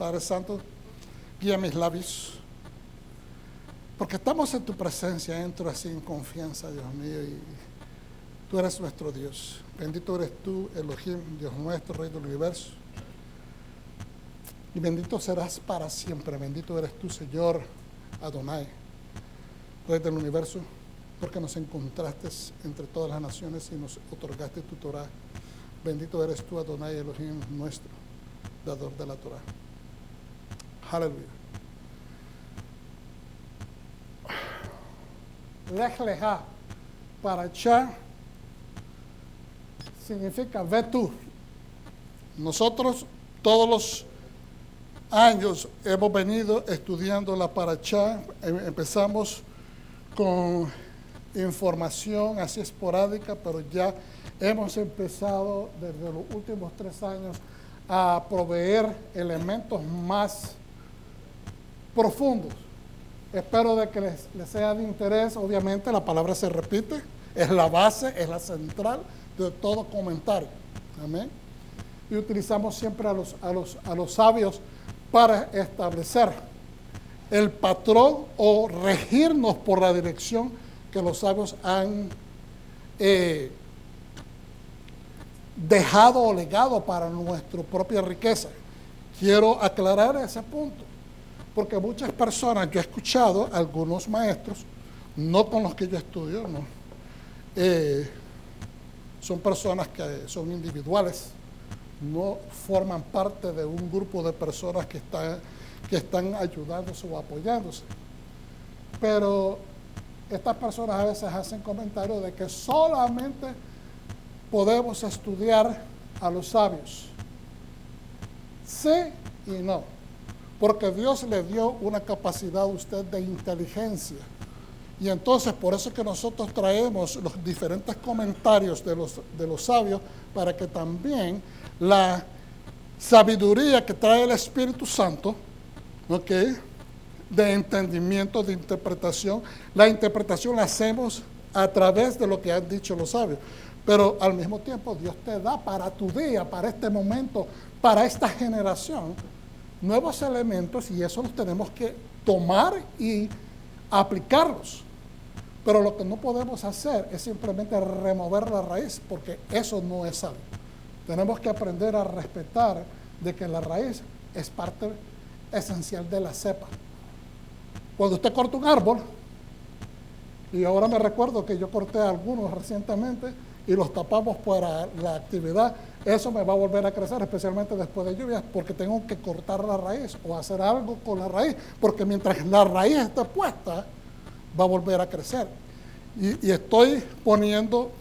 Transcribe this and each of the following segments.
Padre Santo, guía mis labios, porque estamos en tu presencia, entro así en confianza, Dios mío, y tú eres nuestro Dios. Bendito eres tú, Elohim, Dios nuestro, Rey del universo. Y bendito serás para siempre. Bendito eres tú, Señor Adonai, Rey del universo, porque nos encontraste entre todas las naciones y nos otorgaste tu Torah. Bendito eres tú, Adonai, Elohim nuestro, dador de la Torah. Aleluya. Lech Lecha, Parashá, significa ve tú. Nosotros todos los años hemos venido estudiando la Parashá. Empezamos con información así esporádica, pero ya hemos empezado desde los últimos 3 años a proveer elementos más profundos. Espero de que les sea de interés. Obviamente la palabra se repite, es la base, es la central de todo comentario. Amén. Y utilizamos siempre a los sabios para establecer el patrón o regirnos por la dirección que los sabios han dejado o legado para nuestra propia riqueza. Quiero aclarar ese punto, porque muchas personas, yo he escuchado a algunos maestros, no con los que yo estudio, no, son personas que son individuales, no forman parte de un grupo de personas que están ayudándose o apoyándose. Pero estas personas a veces hacen comentarios de que solamente podemos estudiar a los sabios. Sí y no, porque Dios le dio una capacidad a usted de inteligencia. Y entonces por eso es que nosotros traemos los diferentes comentarios de los sabios, para que también la sabiduría que trae el Espíritu Santo, ¿ok?, de entendimiento, de interpretación, la interpretación la hacemos a través de lo que han dicho los sabios. Pero al mismo tiempo Dios te da para tu día, para este momento, para esta generación, nuevos elementos, y eso los tenemos que tomar y aplicarlos. Pero lo que no podemos hacer es simplemente remover la raíz, porque eso no es sabio. Tenemos que aprender a respetar de que la raíz es parte esencial de la cepa. Cuando usted corta un árbol, y ahora me recuerdo que yo corté algunos recientemente y los tapamos para la actividad, eso me va a volver a crecer, especialmente después de lluvias, porque tengo que cortar la raíz o hacer algo con la raíz, porque mientras la raíz esté puesta, va a volver a crecer. Y estoy poniendo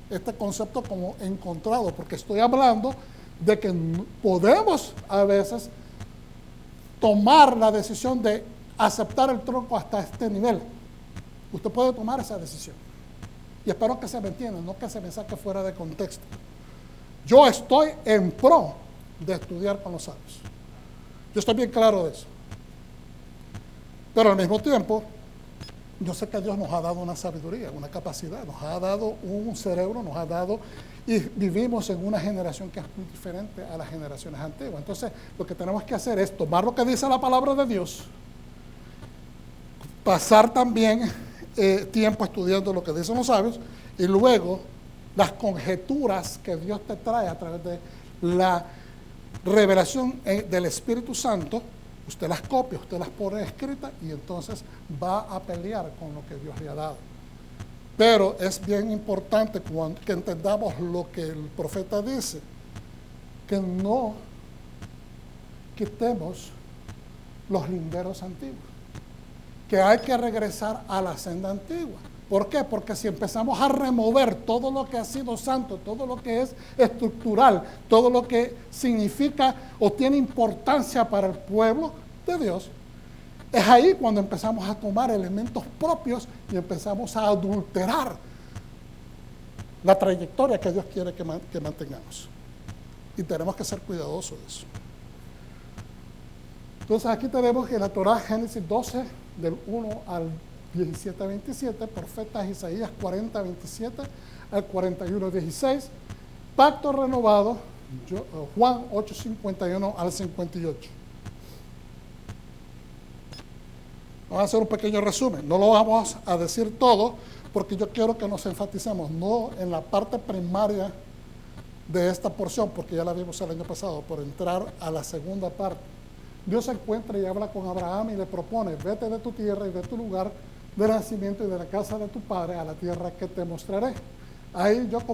este concepto como encontrado, porque estoy hablando de que podemos a veces tomar la decisión de aceptar el tronco hasta este nivel. Usted puede tomar esa decisión. Y espero que se me entienda, no que se me saque fuera de contexto. Yo estoy en pro de estudiar con los sabios. Yo estoy bien claro de eso. Pero al mismo tiempo, yo sé que Dios nos ha dado una sabiduría, una capacidad, nos ha dado un cerebro, nos ha dado, y vivimos en una generación que es muy diferente a las generaciones antiguas. Entonces, lo que tenemos que hacer es tomar lo que dice la palabra de Dios, pasar también tiempo estudiando lo que dicen los sabios, y luego las conjeturas que Dios te trae a través de la revelación del Espíritu Santo, usted las copia, usted las pone escritas, y entonces va a pelear con lo que Dios le ha dado. Pero es bien importante que entendamos lo que el profeta dice, que no quitemos los linderos antiguos, que hay que regresar a la senda antigua. ¿Por qué? Porque si empezamos a remover todo lo que ha sido santo, todo lo que es estructural, todo lo que significa o tiene importancia para el pueblo de Dios, es ahí cuando empezamos a tomar elementos propios y empezamos a adulterar la trayectoria que Dios quiere que mantengamos. Y tenemos que ser cuidadosos de eso. Entonces aquí tenemos en la Torá, Génesis 12, del 1 al 17-27, profetas Isaías 40-27 al 41-16, pacto renovado, Juan 8-51 al 58. Vamos a hacer un pequeño resumen. No lo vamos a decir todo porque yo quiero que nos enfaticemos no en la parte primaria de esta porción, porque ya la vimos el año pasado, por entrar a la segunda parte. Dios se encuentra y habla con Abraham y le propone: vete de tu tierra y de tu lugar de nacimiento y de la casa de tu padre a la tierra que te mostraré. Ahí yo te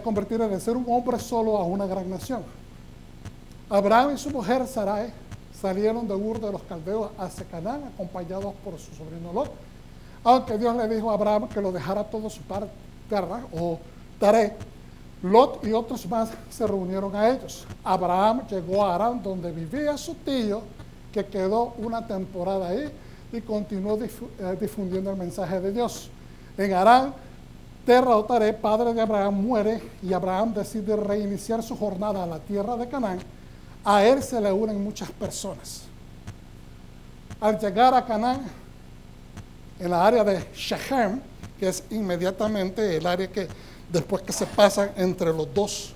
convertiré de ser un hombre solo a una gran nación. Abraham y su mujer Sarai salieron de Ur de los Caldeos hacia Canaán, acompañados por su sobrino Lot. Aunque Dios le dijo a Abraham que lo dejara todo su tierra o Taré, Lot y otros más se reunieron a ellos. Abraham llegó a Harán, donde vivía su tío, que quedó una temporada ahí y continuó difundiendo el mensaje de Dios. En Harán, Terra o Taré, padre de Abraham, muere y Abraham decide reiniciar su jornada a la tierra de Canaán. A él se le unen muchas personas. Al llegar a Canaán, en la área de Shechem, que es inmediatamente el área que después que se pasan entre los dos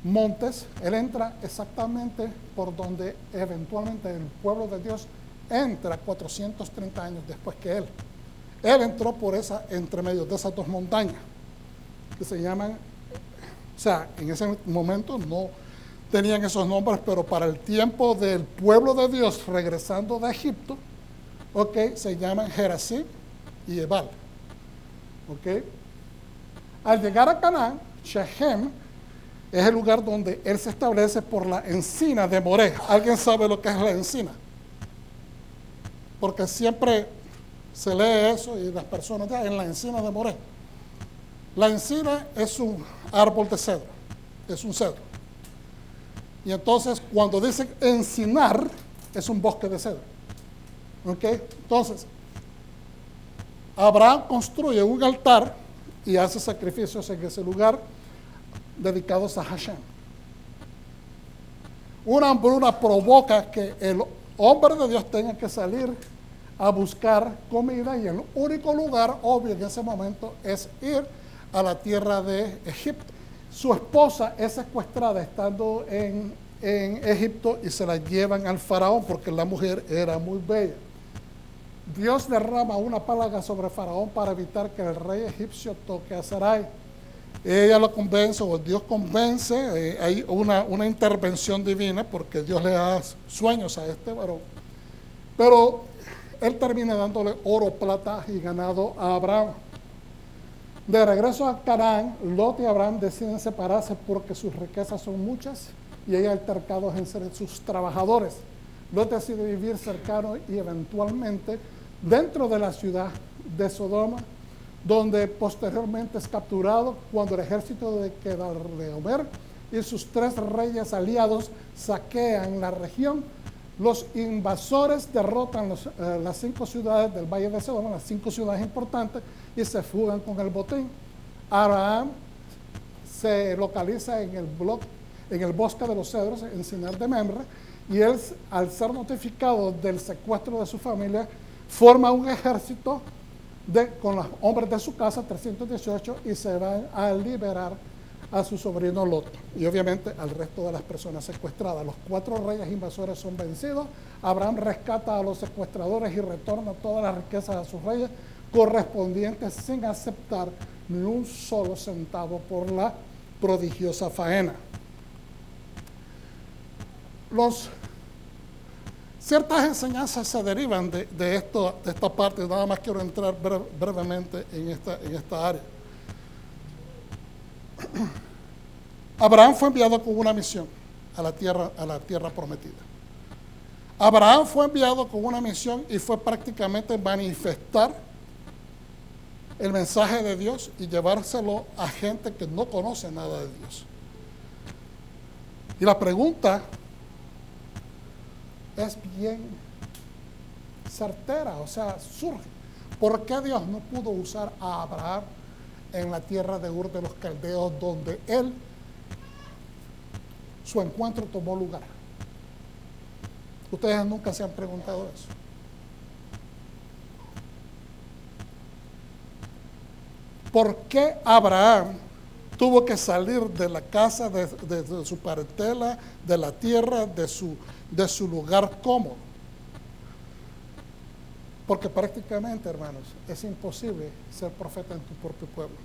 montes, él entra exactamente por donde eventualmente el pueblo de Dios entra 430 años después que él. Él entró por entre medio de esas dos montañas, que se llaman, o sea, en ese momento no tenían esos nombres, pero para el tiempo del pueblo de Dios regresando de Egipto, se llaman Gerazim y Ebal. Al llegar a Canaán, Shechem es el lugar donde él se establece por la encina de Moré. ¿Alguien sabe lo que es la encina? Porque siempre se lee eso y las personas en la encina de Moré. La encina es un árbol de cedro, es un cedro. Y entonces cuando dicen encinar, es un bosque de cedro. Entonces, Abraham construye un altar y hace sacrificios en ese lugar dedicados a Hashem. Una hambruna provoca que el hombre de Dios tenga que salir a buscar comida y el único lugar obvio en ese momento es ir a la tierra de Egipto. Su esposa es secuestrada estando en Egipto y se la llevan al faraón porque la mujer era muy bella. Dios derrama una plaga sobre Faraón para evitar que el rey egipcio toque a Sarai. Ella lo convence, o Dios convence, hay una intervención divina porque Dios le da sueños a este varón. Pero él termina dándole oro, plata y ganado a Abraham. De regreso a Canaán, Lot y Abraham deciden separarse porque sus riquezas son muchas y hay altercados entre sus trabajadores. Lot decide vivir cercano y eventualmente dentro de la ciudad de Sodoma, donde posteriormente es capturado cuando el ejército de Kedorlaomer y sus 3 reyes aliados saquean la región. Los invasores derrotan las 5 ciudades del Valle de Sodoma, las 5 ciudades importantes, y se fugan con el botín. Abraham se localiza en el bosque de los cedros, en Sinar de Memre, y él, al ser notificado del secuestro de su familia, forma un ejército con los hombres de su casa, 318, y se van a liberar a su sobrino Lot y obviamente al resto de las personas secuestradas. Los 4 reyes invasores son vencidos. Abraham rescata a los secuestradores y retorna todas las riquezas a sus reyes correspondientes sin aceptar ni un solo centavo por la prodigiosa faena. Ciertas enseñanzas se derivan de esta parte. Nada más quiero entrar brevemente en esta área. Abraham fue enviado con una misión a la tierra prometida. Abraham fue enviado con una misión y fue prácticamente manifestar el mensaje de Dios y llevárselo a gente que no conoce nada de Dios. Y la pregunta es bien certera, o sea, surge. ¿Por qué Dios no pudo usar a Abraham en la tierra de Ur de los Caldeos, donde su encuentro tomó lugar? Ustedes nunca se han preguntado eso. ¿Por qué Abraham tuvo que salir de la casa de su parentela, de la tierra, de su lugar cómodo? Porque prácticamente, hermanos, es imposible ser profeta en tu propio pueblo.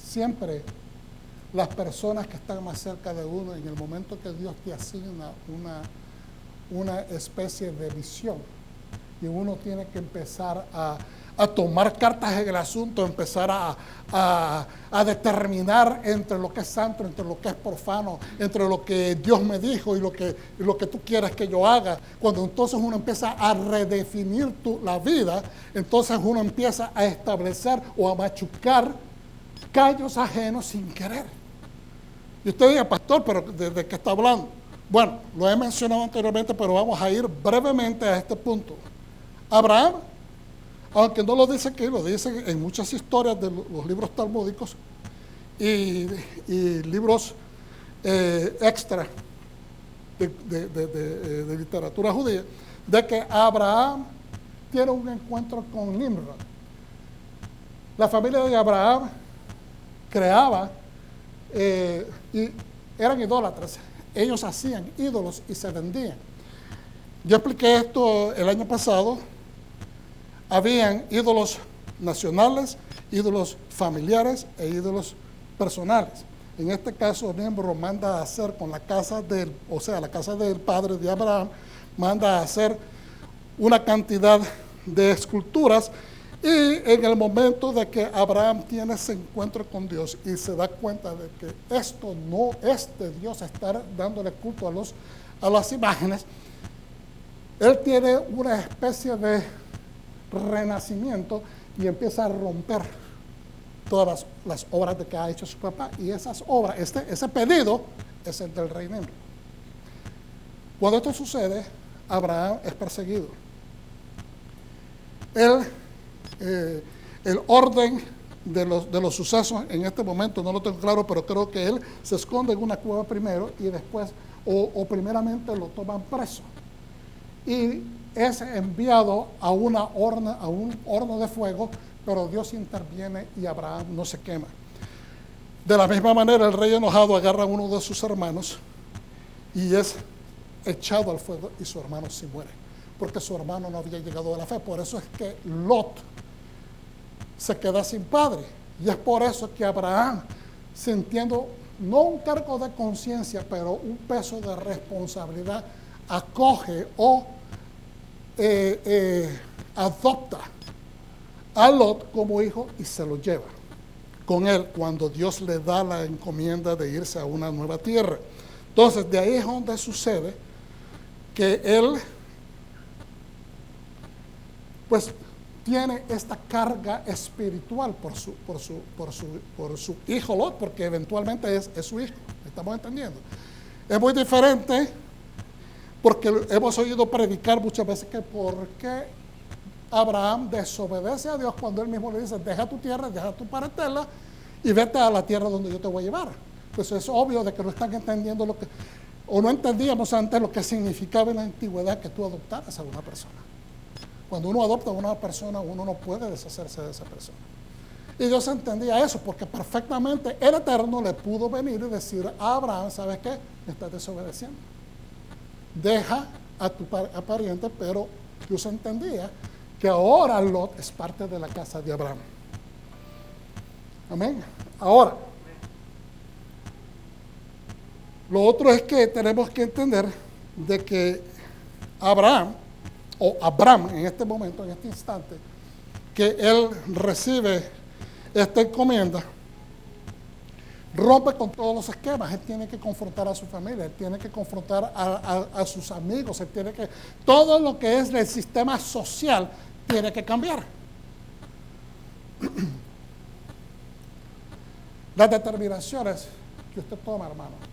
Siempre las personas que están más cerca de uno, en el momento que Dios te asigna una especie de visión, y uno tiene que empezar a tomar cartas en el asunto, empezar a determinar entre lo que es santo, entre lo que es profano, entre lo que Dios me dijo y lo que tú quieres que yo haga. Cuando entonces uno empieza a redefinir la vida, entonces uno empieza a establecer o a machucar callos ajenos sin querer. Y usted diga, pastor, ¿pero de qué está hablando? Bueno, lo he mencionado anteriormente, pero vamos a ir brevemente a este punto. Abraham, aunque no lo dice aquí, lo dice en muchas historias de los libros talmúdicos y libros extra de literatura judía, de que Abraham tiene un encuentro con Nimrod. La familia de Abraham creaba y eran idólatras. Ellos hacían ídolos y se vendían. Yo expliqué esto el año pasado. Habían ídolos nacionales, ídolos familiares e ídolos personales. En este caso, Nimrod manda a hacer con la casa la casa del padre de Abraham, manda a hacer una cantidad de esculturas, y en el momento de que Abraham tiene ese encuentro con Dios y se da cuenta de que esto no es de Dios, estar dándole culto a las imágenes, él tiene una especie de renacimiento y empieza a romper todas las obras de que ha hecho su papá, y esas obras, ese pedido es el del rey Nimrod. Cuando esto sucede, Abraham es perseguido. El orden de los sucesos en este momento no lo tengo claro, pero creo que él se esconde en una cueva primero y después, o primeramente lo toman preso y es enviado a un horno de fuego, pero Dios interviene y Abraham no se quema. De la misma manera, el rey enojado agarra a uno de sus hermanos y es echado al fuego, y su hermano se muere, porque su hermano no había llegado a la fe. Por eso es que Lot se queda sin padre, y es por eso que Abraham, sintiendo no un cargo de conciencia, pero un peso de responsabilidad, acoge o adopta a Lot como hijo y se lo lleva con él cuando Dios le da la encomienda de irse a una nueva tierra. Entonces, de ahí es donde sucede que él pues tiene esta carga espiritual por su hijo Lot, porque eventualmente es su hijo. ¿Estamos entendiendo? Es muy diferente, porque hemos oído predicar muchas veces que por qué Abraham desobedece a Dios cuando él mismo le dice, deja tu tierra, deja tu parentela y vete a la tierra donde yo te voy a llevar. Pues es obvio de que no están entendiendo o no entendíamos antes lo que significaba en la antigüedad que tú adoptaras a una persona. Cuando uno adopta a una persona, uno no puede deshacerse de esa persona. Y Dios entendía eso, porque perfectamente el Eterno le pudo venir y decir a Abraham, ¿sabes qué? Me estás desobedeciendo. Deja a tu pariente, pero Dios entendía que ahora Lot es parte de la casa de Abraham. Amén. Ahora, lo otro es que tenemos que entender de que Abraham en este momento, en este instante, que él recibe esta encomienda, rompe con todos los esquemas. Él tiene que confrontar a su familia, él tiene que confrontar a sus amigos, todo lo que es el sistema social tiene que cambiar. Las determinaciones que usted toma, hermano,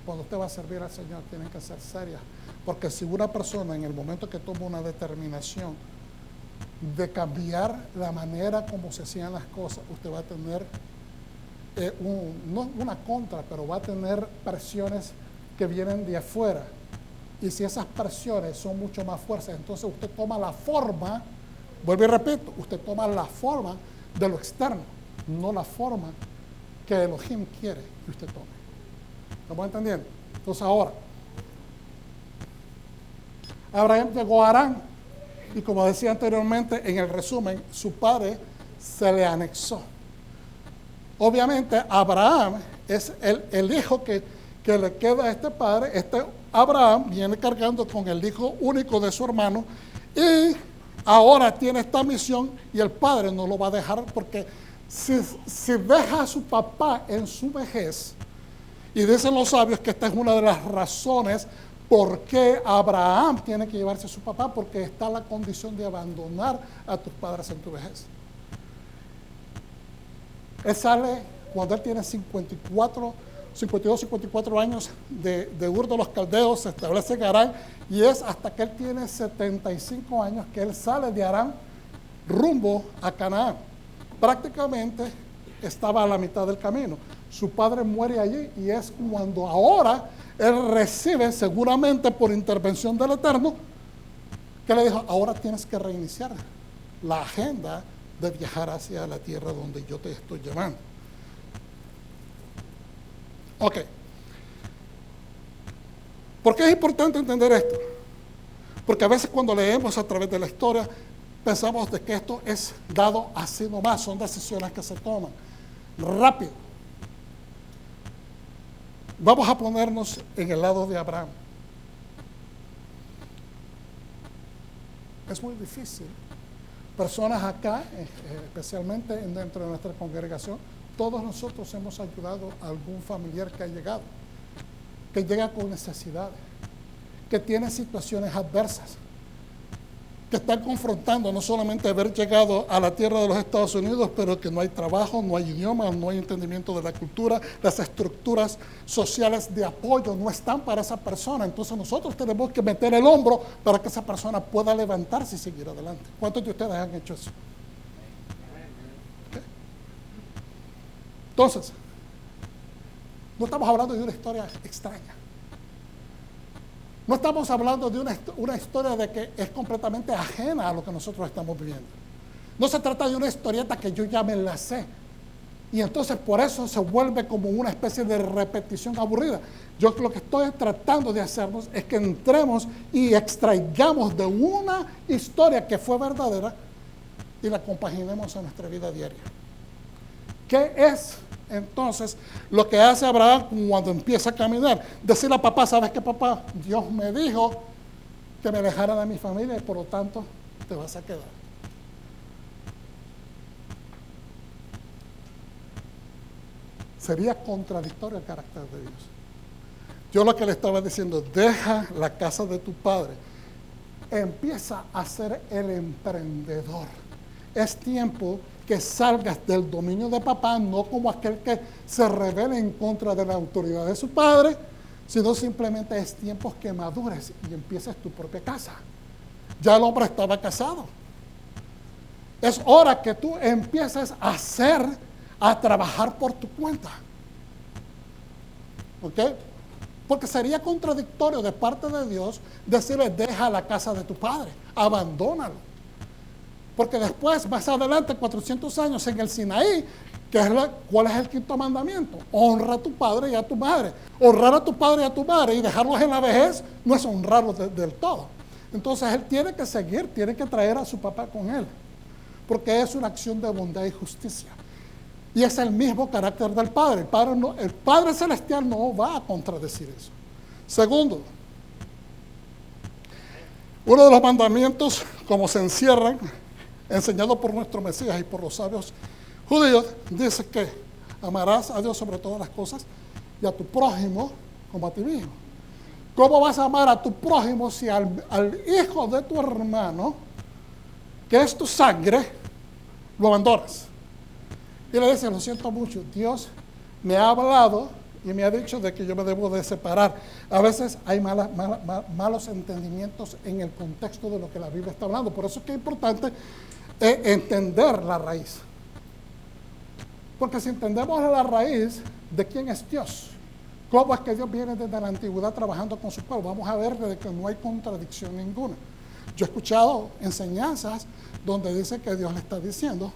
cuando usted va a servir al Señor, tienen que ser serias, porque si una persona en el momento que toma una determinación de cambiar la manera como se hacían las cosas, usted va a tener no una contra, pero va a tener presiones que vienen de afuera, y si esas presiones son mucho más fuertes, entonces usted toma la forma, vuelvo y repito, usted toma la forma de lo externo, no la forma que Elohim quiere que usted tome. ¿Estamos entendiendo? Entonces ahora, Abraham llegó a Harán, Y como decía anteriormente, en el resumen, su padre se le anexó. Obviamente, Abraham es el hijo que le queda a este padre. Abraham viene cargando con el hijo único de su hermano y ahora tiene esta misión y el padre no lo va a dejar porque si deja a su papá en su vejez, y dicen los sabios que esta es una de las razones por qué Abraham tiene que llevarse a su papá, porque está la condición de abandonar a tus padres en tu vejez. Él sale cuando él tiene 52, 54 años de Ur de los Caldeos, se establece en Harán, y es hasta que él tiene 75 años que él sale de Harán rumbo a Canaán. Prácticamente estaba a la mitad del camino. Su padre muere allí y es cuando ahora él recibe, seguramente por intervención del Eterno, que le dijo, ahora tienes que reiniciar la agenda de viajar hacia la tierra donde yo te estoy llevando. Ok. ¿Por qué es importante entender esto? Porque a veces cuando leemos a través de la historia, pensamos de que esto es dado así nomás, son decisiones que se toman rápido. Vamos a ponernos en el lado de Abraham. Es muy difícil. Personas acá, especialmente dentro de nuestra congregación, todos nosotros hemos ayudado a algún familiar que ha llegado, que llega con necesidades, que tiene situaciones adversas, que están confrontando no solamente haber llegado a la tierra de los Estados Unidos, pero que no hay trabajo, no hay idioma, no hay entendimiento de la cultura, las estructuras sociales de apoyo no están para esa persona. Entonces nosotros tenemos que meter el hombro para que esa persona pueda levantarse y seguir adelante. ¿Cuántos de ustedes han hecho eso? ¿Okay? Entonces, no estamos hablando de una historia extraña. No estamos hablando de una historia de que es completamente ajena a lo que nosotros estamos viviendo. No se trata de una historieta que yo ya me la sé. Y entonces por eso se vuelve como una especie de repetición aburrida. Yo lo que estoy tratando de hacernos es que entremos y extraigamos de una historia que fue verdadera y la compaginemos en nuestra vida diaria. ¿Qué es entonces lo que hace Abraham cuando empieza a caminar? Decirle a papá, ¿sabes qué, papá? Dios me dijo que me alejara de mi familia y por lo tanto te vas a quedar. Sería contradictorio el carácter de Dios. Yo lo que le estaba diciendo, deja la casa de tu padre, empieza a ser el emprendedor. Es tiempo que salgas del dominio de papá, no como aquel que se rebela en contra de la autoridad de su padre, sino simplemente es tiempo que madures y empieces tu propia casa. Ya el hombre estaba casado. Es hora que tú empieces a trabajar por tu cuenta. ¿Ok? Porque sería contradictorio de parte de Dios decirle, deja la casa de tu padre, abandónalo. Porque después, más adelante, 400 años en el Sinaí, ¿cuál es el quinto mandamiento? Honra a tu padre y a tu madre. Honrar a tu padre y a tu madre y dejarlos en la vejez no es honrarlos del todo. Entonces él tiene que seguir, tiene que traer a su papá con él. Porque es una acción de bondad y justicia. Y es el mismo carácter del Padre. El Padre Celestial no va a contradecir eso. Segundo, uno de los mandamientos, como se encierran, enseñado por nuestro Mesías y por los sabios judíos, dice que amarás a Dios sobre todas las cosas y a tu prójimo como a ti mismo. ¿Cómo vas a amar a tu prójimo si al hijo de tu hermano, que es tu sangre, lo abandonas? Y le dice, lo siento mucho, Dios me ha hablado y me ha dicho de que yo me debo de separar. A veces hay malos entendimientos en el contexto de lo que la Biblia está hablando. Por eso es que es importante entender la raíz. Porque si entendemos la raíz de quién es Dios, cómo es que Dios viene desde la antigüedad trabajando con su pueblo, vamos a ver de que no hay contradicción ninguna. Yo he escuchado enseñanzas donde dice que Dios le está diciendo,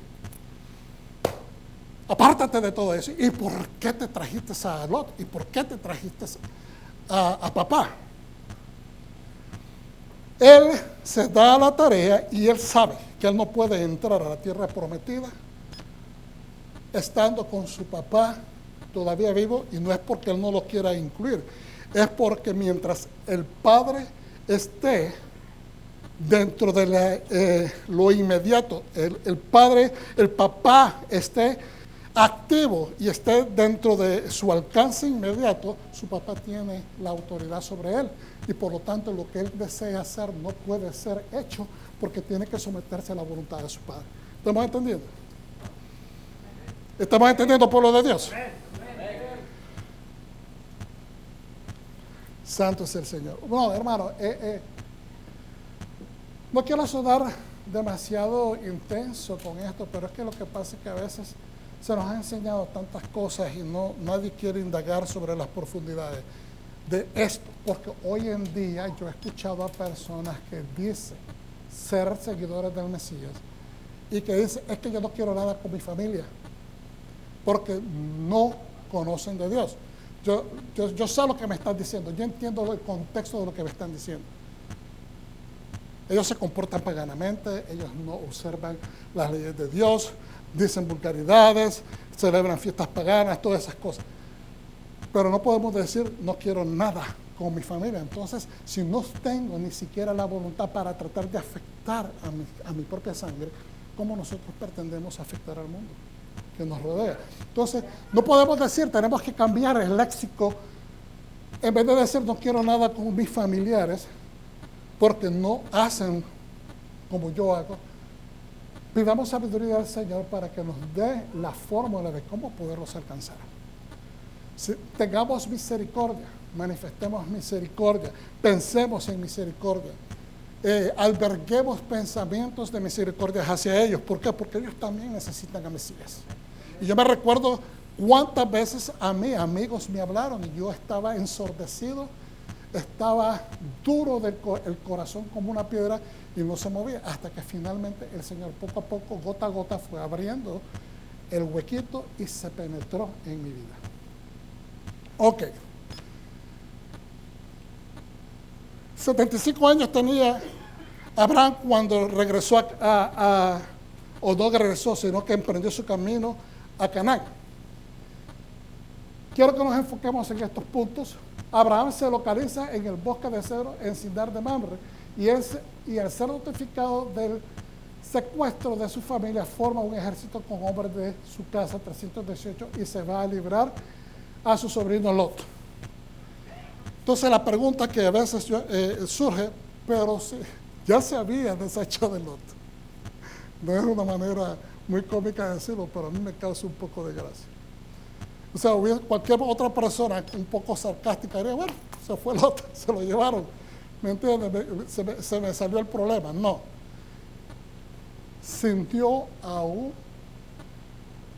apártate de todo eso. ¿Y por qué te trajiste a Lot? ¿Y por qué te trajiste a papá? Él se da a la tarea y él sabe que él no puede entrar a la tierra prometida estando con su papá todavía vivo, y no es porque él no lo quiera incluir, es porque mientras el padre esté dentro de lo inmediato, el papá esté activo y esté dentro de su alcance inmediato, su papá tiene la autoridad sobre él, y por lo tanto lo que él desea hacer no puede ser hecho porque tiene que someterse a la voluntad de su padre. ¿Estamos entendiendo? ¿Estamos entendiendo, pueblo de Dios? Santo es el Señor. Bueno, hermano, no quiero sonar demasiado intenso con esto, pero es que lo que pasa es que a veces se nos ha enseñado tantas cosas y nadie quiere indagar sobre las profundidades de esto, porque hoy en día yo he escuchado a personas que dicen ser seguidores del Mesías y que dicen, es que yo no quiero nada con mi familia, porque no conocen de Dios. Yo sé lo que me están diciendo, yo entiendo el contexto de lo que me están diciendo. Ellos se comportan paganamente, ellos no observan las leyes de Dios, dicen vulgaridades, celebran fiestas paganas, todas esas cosas. Pero no podemos decir, no quiero nada con mi familia. Entonces, si no tengo ni siquiera la voluntad para tratar de afectar a mi propia sangre, ¿cómo nosotros pretendemos afectar al mundo que nos rodea? Entonces, no podemos decir, tenemos que cambiar el léxico. En vez de decir, no quiero nada con mis familiares, porque no hacen como yo hago, pidamos sabiduría al Señor para que nos dé la fórmula de cómo poderlos alcanzar. Si tengamos misericordia, manifestemos misericordia, pensemos en misericordia, alberguemos pensamientos de misericordia hacia ellos. ¿Por qué? Porque ellos también necesitan a Mesías. Y yo me recuerdo cuántas veces a mí amigos me hablaron y yo estaba ensordecido, estaba duro el corazón como una piedra y no se movía, hasta que finalmente el Señor poco a poco, gota a gota, fue abriendo el huequito y se penetró en mi vida. Ok. 75 años tenía Abraham cuando regresó o no regresó, sino que emprendió su camino a Canaán. Quiero que nos enfoquemos en estos puntos. Abraham se localiza en el bosque de cedro en Sindar de Mamre, y al ser notificado del secuestro de su familia, forma un ejército con hombres de su casa, 318, y se va a librar a su sobrino Lot. Entonces la pregunta que a veces surge, pero si ya se había deshecho de Lot. No es una manera muy cómica de decirlo, pero a mí me causa un poco de gracia. O sea, cualquier otra persona un poco sarcástica diría, bueno, se fue Lot, se lo llevaron. ¿Me entiendes? Se me salió el problema. No. Sintió aún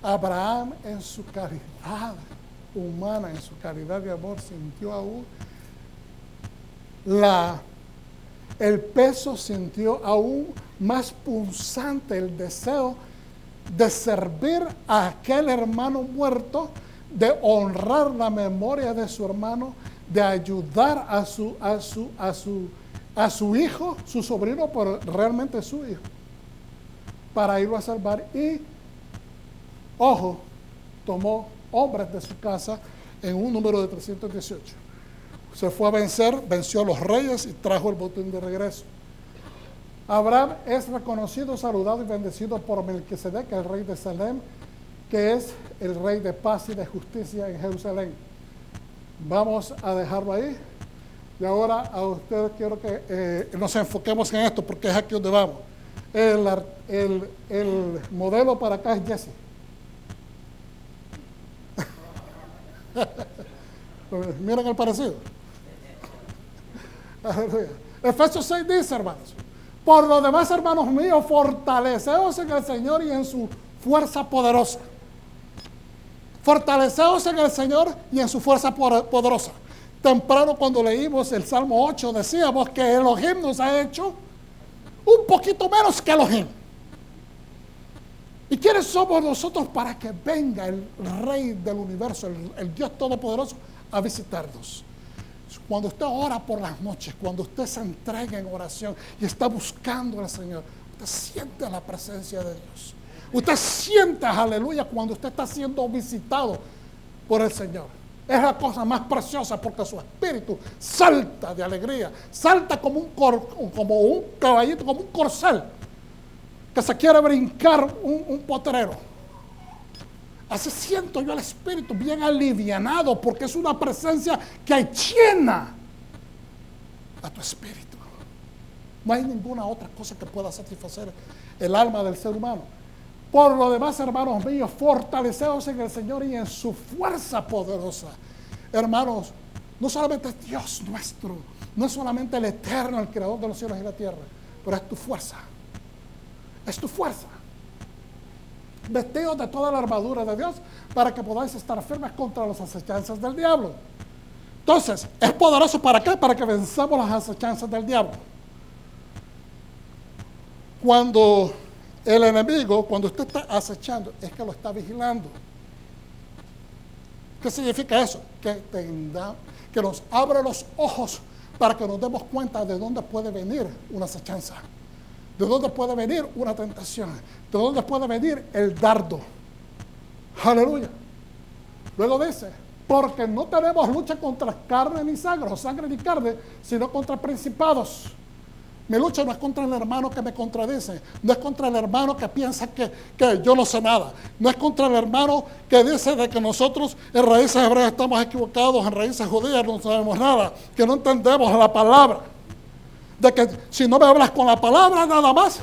Abraham en su caridad humana, en su caridad de amor, sintió aún el peso, sintió aún más punzante el deseo de servir a aquel hermano muerto, de honrar la memoria de su hermano, de ayudar a su hijo, su sobrino, pero realmente su hijo, para irlo a salvar. Y, ojo, tomó hombres de su casa en un número de 318. Se fue a venció a los reyes y trajo el botín de regreso. Abraham es reconocido, saludado y bendecido por Melquisedec, el rey de Salem, que es el rey de paz y de justicia en Jerusalén. Vamos a dejarlo ahí. Y ahora a ustedes quiero que nos enfoquemos en esto, porque es aquí donde vamos. El modelo para acá es Jesse. Miren el parecido. Aleluya. Efesios 6 dice, hermanos: por lo demás, hermanos míos, fortaleceos en el Señor y en su fuerza poderosa. Fortaleceos en el Señor y en su fuerza poderosa. Temprano, cuando leímos el Salmo 8, decíamos que Elohim nos ha hecho un poquito menos que Elohim. ¿Y quiénes somos nosotros para que venga el Rey del universo, el Dios Todopoderoso, a visitarnos? cuando usted ora por las noches, cuando usted se entrega en oración y está buscando al Señor, usted siente la presencia de Dios. Usted siente, aleluya, cuando usted está siendo visitado por el Señor. Es la cosa más preciosa porque su espíritu salta de alegría, salta como un caballito, como un corcel que se quiere brincar un potrero. Así siento yo el espíritu bien alivianado porque es una presencia que llena a tu espíritu. No hay ninguna otra cosa que pueda satisfacer el alma del ser humano. Por lo demás, hermanos míos, fortaleceos en el Señor y en su fuerza poderosa. Hermanos, no solamente es Dios nuestro, no es solamente el Eterno, el Creador de los cielos y la tierra, pero es tu fuerza. Es tu fuerza. Vestidos de toda la armadura de Dios para que podáis estar firmes contra las acechanzas del diablo. Entonces, ¿es poderoso para qué? Para que venzamos las acechanzas del diablo. Cuando el enemigo, cuando usted está acechando, es que lo está vigilando. ¿Qué significa eso? Que nos abre los ojos para que nos demos cuenta de dónde puede venir una acechanza, de dónde puede venir una tentación, de dónde puede venir el dardo. Aleluya. Luego dice, porque no tenemos lucha contra carne ni sangre, o sangre ni carne, sino contra principados. Mi lucha no es contra el hermano que me contradice, no es contra el hermano que piensa que yo no sé nada, no es contra el hermano que dice de que nosotros en raíces hebreas estamos equivocados, en raíces judías no sabemos nada, que no entendemos la palabra, de que si no me hablas con la palabra nada más,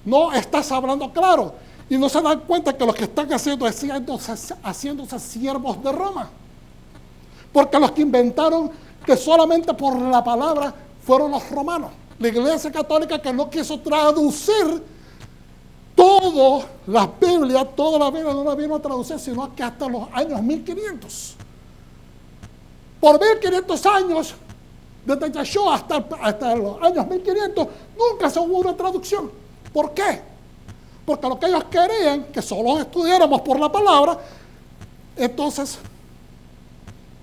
no estás hablando claro, y no se dan cuenta que los que están haciéndose siervos de Roma, porque los que inventaron que solamente por la palabra fueron los romanos, la Iglesia Católica, que no quiso traducir toda la Biblia no la vino a traducir, sino que hasta los años 1500. Por 1500 años, desde Yeshua hasta los años 1500, nunca se hubo una traducción. ¿Por qué? Porque lo que ellos querían, que solo estudiáramos por la palabra, entonces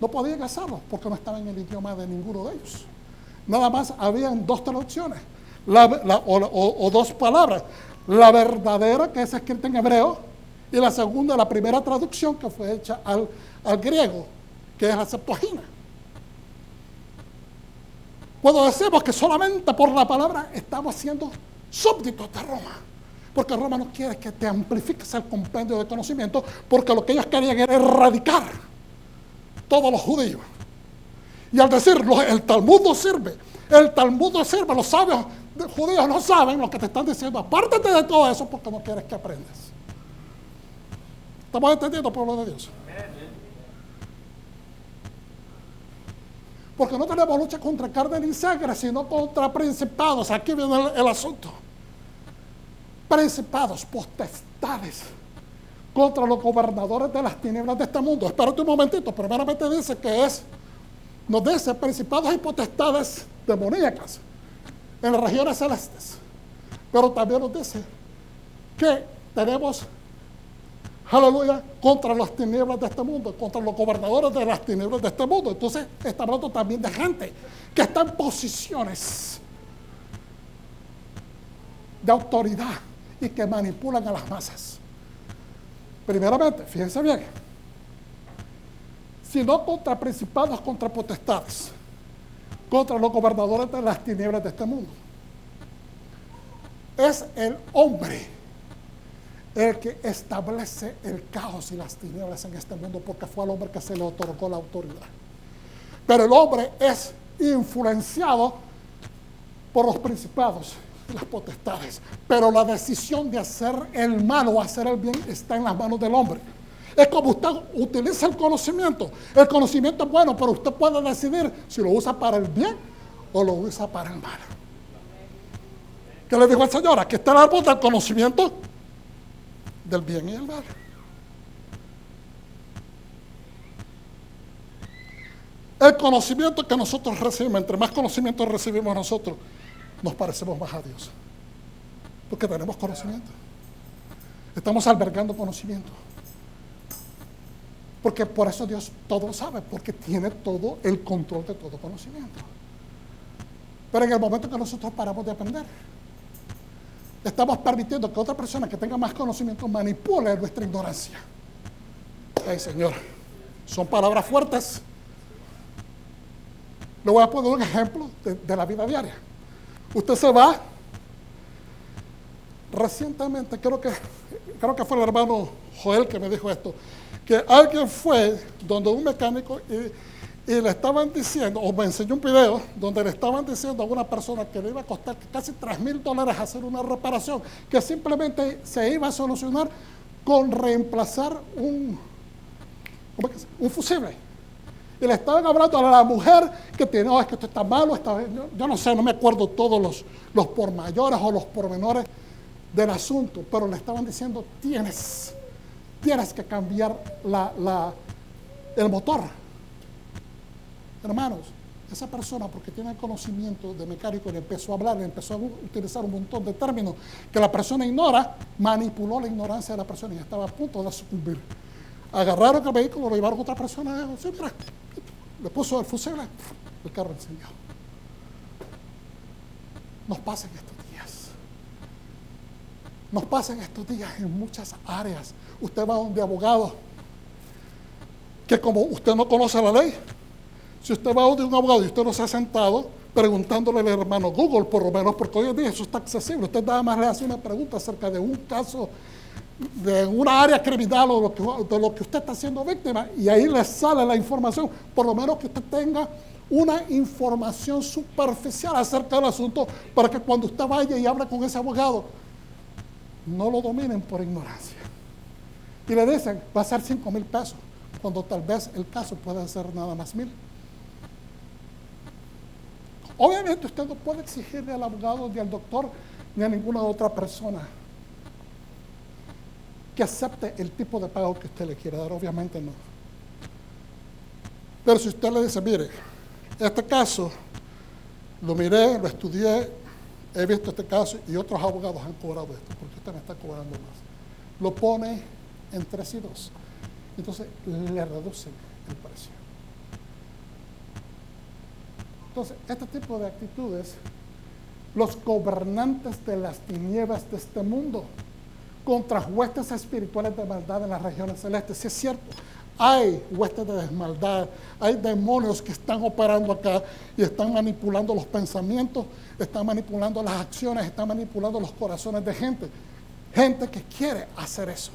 no podían hacerlo, porque no estaba en el idioma de ninguno de ellos. Nada más habían dos traducciones, o dos palabras. La verdadera, que es escrita en hebreo, y la segunda, la primera traducción que fue hecha al griego, que es la Septuaginta. Cuando decimos que solamente por la palabra estamos siendo súbditos de Roma, porque Roma no quiere que te amplifiques el compendio de conocimiento, porque lo que ellos querían era erradicar todos los judíos. Y al decirlo, el Talmud no sirve. El Talmud no sirve. Los sabios judíos no saben lo que te están diciendo. Apártate de todo eso porque no quieres que aprendas. ¿Estamos entendiendo, pueblo de Dios? Porque no tenemos lucha contra carne ni sangre, sino contra principados. Aquí viene el asunto. Principados, potestades, contra los gobernadores de las tinieblas de este mundo. Espérate un momentito. Primeramente dice que nos dice principados y potestades demoníacas en las regiones celestes, pero también nos dice que tenemos, aleluya, contra las tinieblas de este mundo, contra los gobernadores de las tinieblas de este mundo. Entonces está hablando también de gente que está en posiciones de autoridad y que manipulan a las masas. Primeramente, fíjense bien, sino contra principados, contra potestades, contra los gobernadores de las tinieblas de este mundo. Es el hombre el que establece el caos y las tinieblas en este mundo, porque fue al hombre que se le otorgó la autoridad. Pero el hombre es influenciado por los principados y las potestades, pero la decisión de hacer el mal o hacer el bien está en las manos del hombre. Es como usted utiliza el conocimiento. El conocimiento es bueno, pero usted puede decidir si lo usa para el bien o lo usa para el mal. ¿Qué le dijo el Señor? Aquí está el árbol del conocimiento del bien y el mal. El conocimiento que nosotros recibimos, entre más conocimiento recibimos nosotros, nos parecemos más a Dios. Porque tenemos conocimiento. Estamos albergando conocimiento. Porque por eso Dios todo lo sabe, porque tiene todo el control de todo conocimiento. Pero en el momento que nosotros paramos de aprender, estamos permitiendo que otra persona que tenga más conocimiento manipule nuestra ignorancia. Ay, Señor, son palabras fuertes. Le voy a poner un ejemplo de la vida diaria. Usted se va, recientemente, creo que fue el hermano Joel que me dijo esto, que alguien fue donde un mecánico y le estaban diciendo, o me enseñó un video, donde le estaban diciendo a una persona que le iba a costar casi $3,000 hacer una reparación, que simplemente se iba a solucionar con reemplazar un fusible. Y le estaban hablando a la mujer que tiene, es que esto está malo, yo no sé, no me acuerdo todos los pormayores o los pormenores del asunto, pero le estaban diciendo, tienes que cambiar el motor. Hermanos, esa persona, porque tiene conocimiento de mecánico, le empezó a hablar, le empezó a utilizar un montón de términos que la persona ignora, manipuló la ignorancia de la persona y estaba a punto de sucumbir. Agarraron el vehículo, lo llevaron a otra persona, sí, mira, le puso el fusible, el carro encendió. Nos pasa en estos días. Nos pasa en estos días en muchas áreas. Usted va donde abogado, que como usted no conoce la ley, si usted va donde un abogado y usted no se ha sentado preguntándole al hermano Google, por lo menos, porque hoy en día eso está accesible, usted nada más le hace una pregunta acerca de un caso, de una área criminal o de lo que usted está siendo víctima, y ahí le sale la información, por lo menos que usted tenga una información superficial acerca del asunto, para que cuando usted vaya y hable con ese abogado, no lo dominen por ignorancia. Y le dicen, va a ser $5,000, cuando tal vez el caso pueda ser nada más 1,000. Obviamente usted no puede exigirle al abogado, ni al doctor, ni a ninguna otra persona que acepte el tipo de pago que usted le quiera dar, obviamente no. Pero si usted le dice, mire, este caso lo miré, lo estudié, he visto este caso y otros abogados han cobrado esto, porque usted me está cobrando más. Lo pone en 3 y 2. Entonces le reducen el precio. Entonces, este tipo de actitudes, los gobernantes de las tinieblas de este mundo, contra huestes espirituales de maldad en las regiones celestes. Sí es cierto, hay huestes de maldad, hay demonios que están operando acá y están manipulando los pensamientos, están manipulando las acciones, están manipulando los corazones de gente. Gente que quiere hacer eso,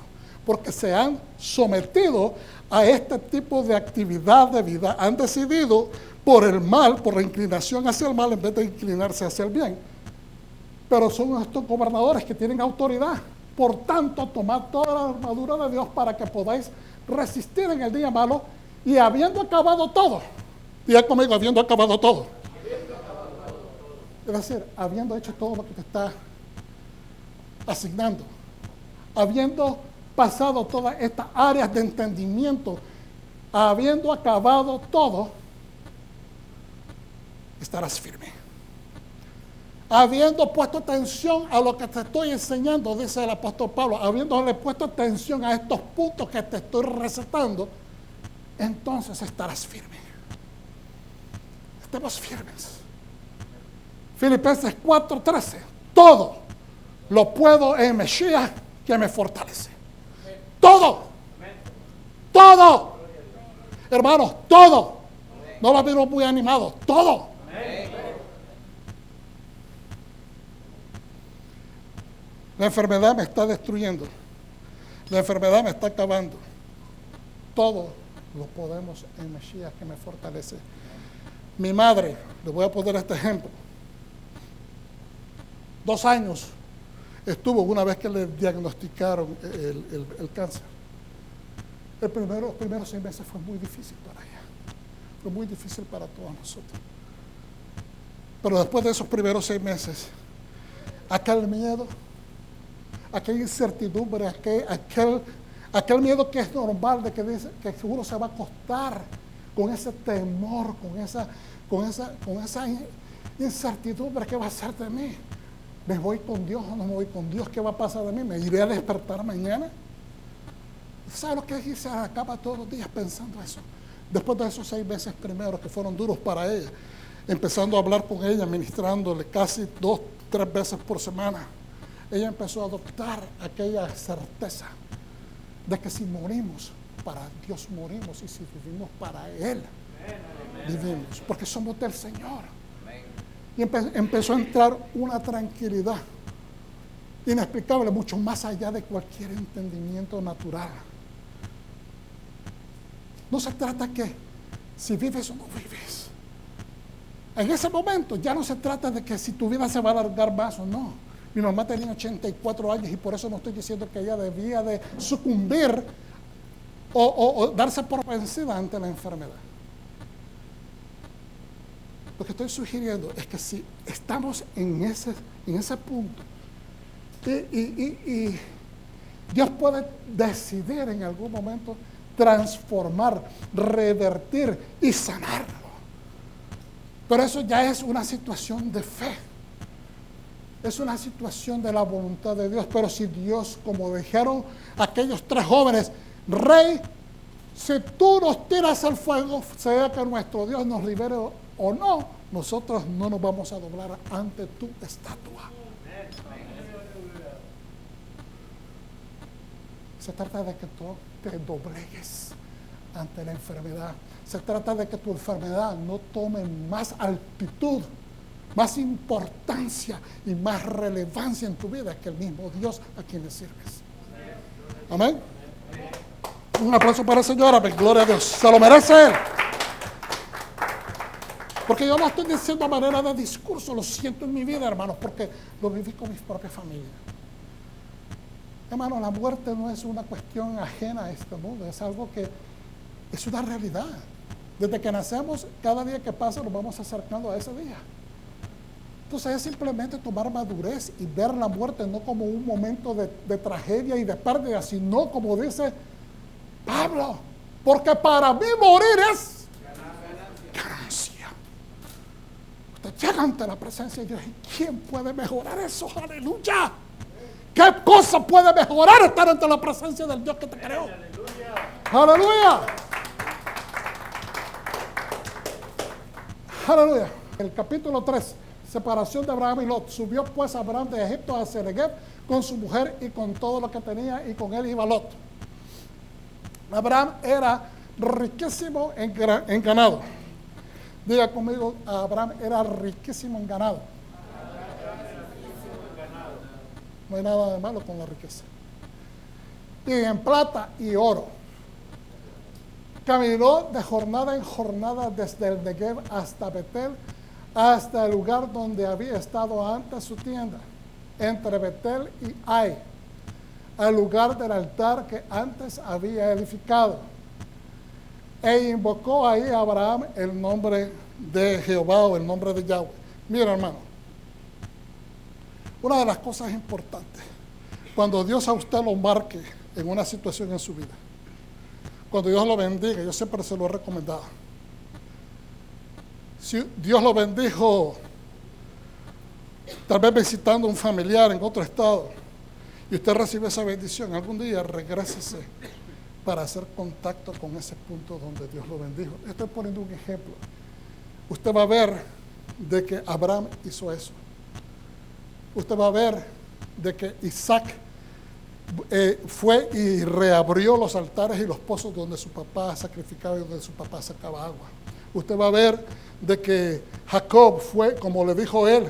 porque se han sometido a este tipo de actividad de vida, han decidido por el mal, por la inclinación hacia el mal en vez de inclinarse hacia el bien. Pero son estos gobernadores que tienen autoridad. Por tanto, tomad toda la armadura de Dios para que podáis resistir en el día malo, y habiendo acabado todo, diga conmigo, habiendo acabado todo. Es decir, habiendo hecho todo lo que te está asignando, habiendo pasado todas estas áreas de entendimiento, habiendo acabado todo, estarás firme. Habiendo puesto atención a lo que te estoy enseñando, dice el apóstol Pablo, habiéndole puesto atención a estos puntos que te estoy recetando, entonces estarás firme. Estemos firmes. Filipenses 4:13, todo lo puedo en Mesías que me fortalece. Todo. Todo. Hermanos, todo. No lo vimos muy animados. Todo. La enfermedad me está destruyendo. La enfermedad me está acabando. Todo lo podemos en Mesías que me fortalece. Mi madre, le voy a poner este ejemplo. 2 años estuvo una vez que le diagnosticaron el cáncer. Los primeros 6 meses fue muy difícil para ella. Fue muy difícil para todos nosotros. Pero después de esos primeros 6 meses, aquel miedo, aquella incertidumbre, aquel miedo que es normal, de que dice que seguro se va a acostar, con ese temor, con esa incertidumbre, ¿qué va a hacer de mí? ¿Me voy con Dios o no me voy con Dios? ¿Qué va a pasar de mí? ¿Me iré a despertar mañana? ¿Sabe lo que es? Se acaba todos los días pensando eso. Después de esos 6 meses primeros que fueron duros para ella, empezando a hablar con ella, ministrándole casi 2, 3 veces por semana, ella empezó a adoptar aquella certeza de que si morimos, para Dios morimos, y si vivimos para Él, vivimos, porque somos del Señor. Y empezó a entrar una tranquilidad inexplicable, mucho más allá de cualquier entendimiento natural. No se trata que si vives o no vives. En ese momento ya no se trata de que si tu vida se va a alargar más o no. Mi mamá tenía 84 años y por eso no estoy diciendo que ella debía de sucumbir o darse por vencida ante la enfermedad. Lo que estoy sugiriendo es que si estamos en ese punto y Dios puede decidir en algún momento transformar, revertir y sanarlo. Pero eso ya es una situación de fe. Es una situación de la voluntad de Dios. Pero si Dios, como dijeron aquellos 3 jóvenes, Rey, si tú nos tiras al fuego, sea que nuestro Dios nos libere o no, nosotros no nos vamos a doblar ante tu estatua. Se trata de que tú te doblegues ante la enfermedad. Se trata de que tu enfermedad no tome más altitud, más importancia y más relevancia en tu vida que el mismo Dios a quien le sirves. Amén. Un aplauso para el Señor, amén. Gloria a Dios. Se lo merece Él. Porque yo no estoy diciendo a manera de discurso, lo siento en mi vida, hermanos, porque lo viví con mi propia familia. Hermano, la muerte no es una cuestión ajena a este mundo, es algo que es una realidad. Desde que nacemos, cada día que pasa nos vamos acercando a ese día. Entonces es simplemente tomar madurez y ver la muerte no como un momento de tragedia y de pérdida, sino como dice Pablo, porque para mí morir es ganancia. Usted llega ante la presencia de Dios y ¿quién puede mejorar eso? Aleluya. ¿Qué cosa puede mejorar estar ante la presencia del Dios que te creó? Aleluya. Aleluya. El capítulo 3, separación de Abraham y Lot. Subió pues Abraham de Egipto a Negev con su mujer y con todo lo que tenía, y con él iba Lot. Abraham era riquísimo en ganado. Diga conmigo, Abraham era riquísimo en ganado. No hay nada de malo con la riqueza. Y en plata y oro. Caminó de jornada en jornada desde el Negev hasta Betel, hasta el lugar donde había estado antes su tienda, entre Betel y Ai, al lugar del altar que antes había edificado. E invocó ahí a Abraham el nombre de Jehová o el nombre de Yahweh. Mira, hermano, una de las cosas importantes, cuando Dios a usted lo marque en una situación en su vida, cuando Dios lo bendiga, yo siempre se lo he recomendado. Si Dios lo bendijo, tal vez visitando a un familiar en otro estado, y usted recibe esa bendición, algún día regrésese para hacer contacto con ese punto donde Dios lo bendijo. Estoy poniendo un ejemplo. Usted va a ver de que Abraham hizo eso. Usted va a ver de que Isaac fue y reabrió los altares y los pozos donde su papá sacrificaba y donde su papá sacaba agua. Usted va a ver de que Jacob fue, como le dijo él,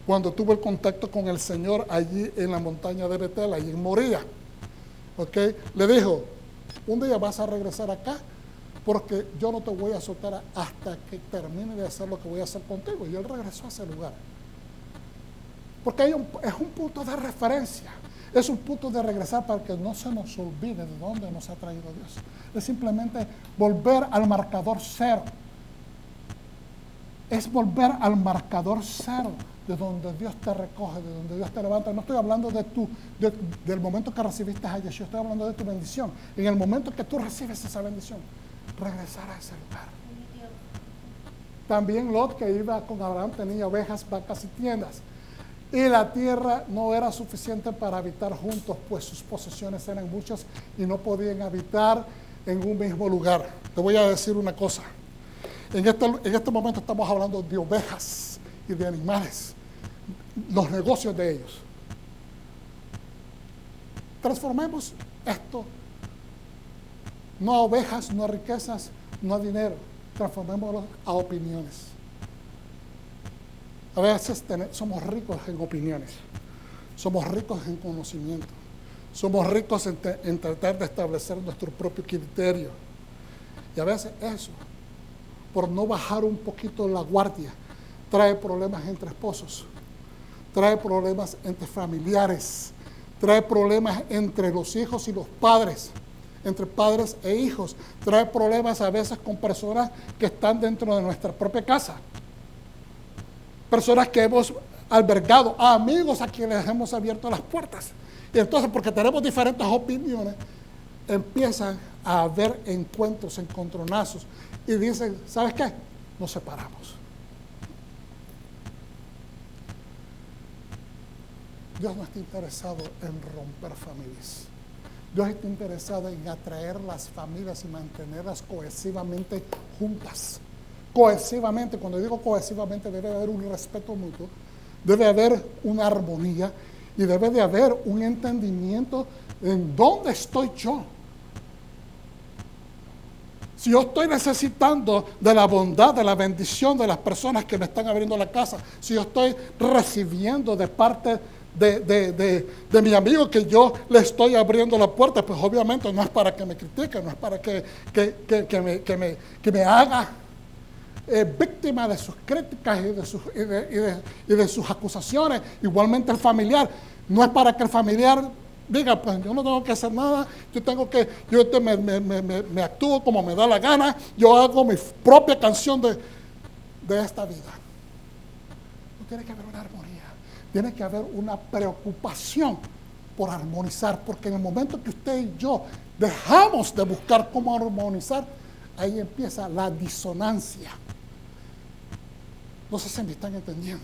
cuando tuvo el contacto con el Señor allí en la montaña de Betel, allí en Moría. ¿Okay? Le dijo, un día vas a regresar acá porque yo no te voy a soltar hasta que termine de hacer lo que voy a hacer contigo. Y él regresó a ese lugar. Porque es un punto de referencia, es un punto de regresar para que no se nos olvide de dónde nos ha traído Dios. Es simplemente volver al marcador cero. Es volver al marcador cero, de donde Dios te recoge, de donde Dios te levanta. No estoy hablando del momento que recibiste a Yeshua, estoy hablando de tu bendición. En el momento que tú recibes esa bendición, regresar a ese lugar. También Lot, que iba con Abraham, tenía ovejas, vacas y tiendas. Y la tierra no era suficiente para habitar juntos, pues sus posesiones eran muchas y no podían habitar en un mismo lugar. Te voy a decir una cosa. En este momento estamos hablando de ovejas y de animales, los negocios de ellos. Transformemos esto, no a ovejas, no a riquezas, no a dinero, transformémoslo a opiniones. A veces somos ricos en opiniones, somos ricos en conocimiento, somos ricos en tratar de establecer nuestro propio criterio. Y a veces eso, por no bajar un poquito la guardia, trae problemas entre esposos, trae problemas entre familiares, trae problemas entre los hijos y los padres, entre padres e hijos, trae problemas a veces con personas que están dentro de nuestra propia casa, personas que hemos albergado, amigos a quienes hemos abierto las puertas. Y entonces, porque tenemos diferentes opiniones, empiezan a haber encontronazos y dicen, ¿sabes qué? Nos separamos. Dios no está interesado en romper familias. Dios está interesado en atraer las familias y mantenerlas cohesivamente juntas. Cohesivamente, cuando digo cohesivamente, debe haber un respeto mutuo, debe haber una armonía y debe de haber un entendimiento en dónde estoy yo. Si yo estoy necesitando de la bondad, de la bendición de las personas que me están abriendo la casa, si yo estoy recibiendo de parte de mi amigo que yo le estoy abriendo la puerta, pues obviamente no es para que me critique, no es para que me haga víctima de sus críticas y de sus acusaciones. Igualmente el familiar, no es para que el familiar diga, pues yo no tengo que hacer nada, me actúo como me da la gana, yo hago mi propia canción de esta vida. No tiene que haber una armonía, tiene que haber una preocupación por armonizar, porque en el momento que usted y yo dejamos de buscar cómo armonizar, ahí empieza la disonancia. No sé si me están entendiendo.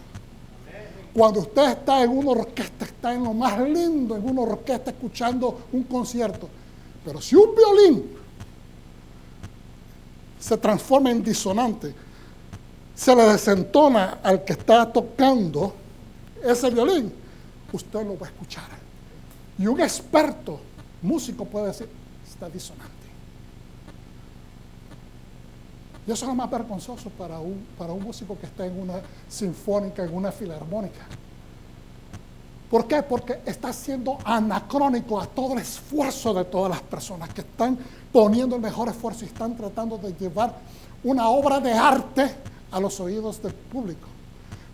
Cuando usted está en una orquesta, está en lo más lindo, en una orquesta escuchando un concierto. Pero si un violín se transforma en disonante, se le desentona al que está tocando ese violín, usted lo va a escuchar. Y un experto músico puede decir, está disonante. Y eso es lo más vergonzoso para un músico que está en una sinfónica, en una filarmónica. ¿Por qué? Porque está siendo anacrónico a todo el esfuerzo de todas las personas que están poniendo el mejor esfuerzo y están tratando de llevar una obra de arte a los oídos del público.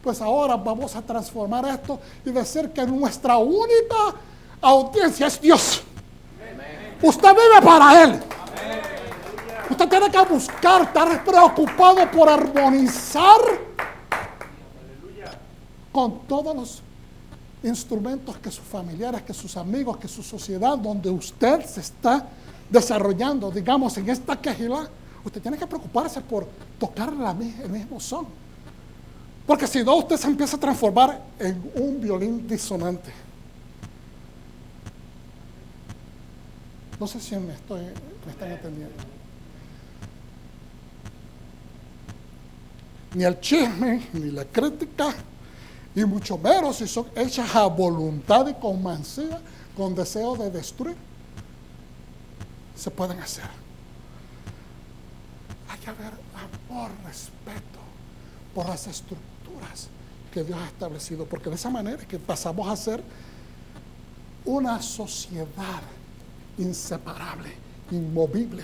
Pues ahora vamos a transformar esto y decir que nuestra única audiencia es Dios. Usted vive para Él. Usted tiene que buscar, estar preocupado por armonizar con todos los instrumentos que sus familiares, que sus amigos, que su sociedad, donde usted se está desarrollando, digamos, en esta quejilá. Usted tiene que preocuparse por tocar el mismo son. Porque si no, usted se empieza a transformar en un violín disonante. No sé si me están entendiendo. Ni el chisme, ni la crítica, y mucho menos si son hechas a voluntad y con mancilla, con deseo de destruir, se pueden hacer. Hay que haber amor, respeto por las estructuras que Dios ha establecido, porque de esa manera es que pasamos a ser una sociedad inseparable, inmovible.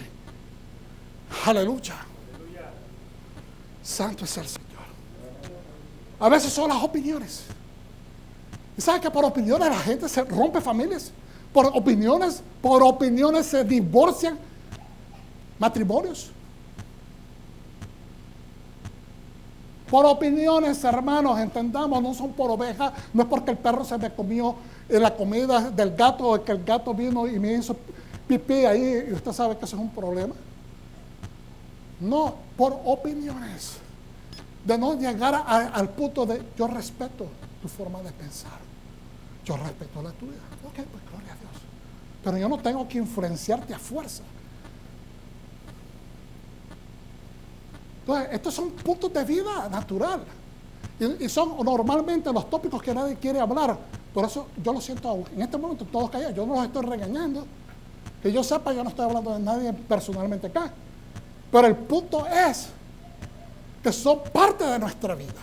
Aleluya. Santo es el Señor. A veces son las opiniones. ¿Y sabe que por opiniones la gente se rompe familias? Por opiniones se divorcian matrimonios. Por opiniones, hermanos, entendamos, no son por ovejas, no es porque el perro se me comió la comida del gato o que el gato vino y me hizo pipí ahí y usted sabe que eso es un problema. No, por opiniones, de no llegar al punto de yo respeto tu forma de pensar. Yo respeto la tuya. Ok, pues gloria a Dios. Pero yo no tengo que influenciarte a fuerza. Entonces, estos son puntos de vida natural. Y son normalmente los tópicos que nadie quiere hablar. Por eso yo lo siento en este momento todos callados. Yo no los estoy regañando. Que yo sepa, yo no estoy hablando de nadie personalmente acá. Pero el punto es que son parte de nuestra vida.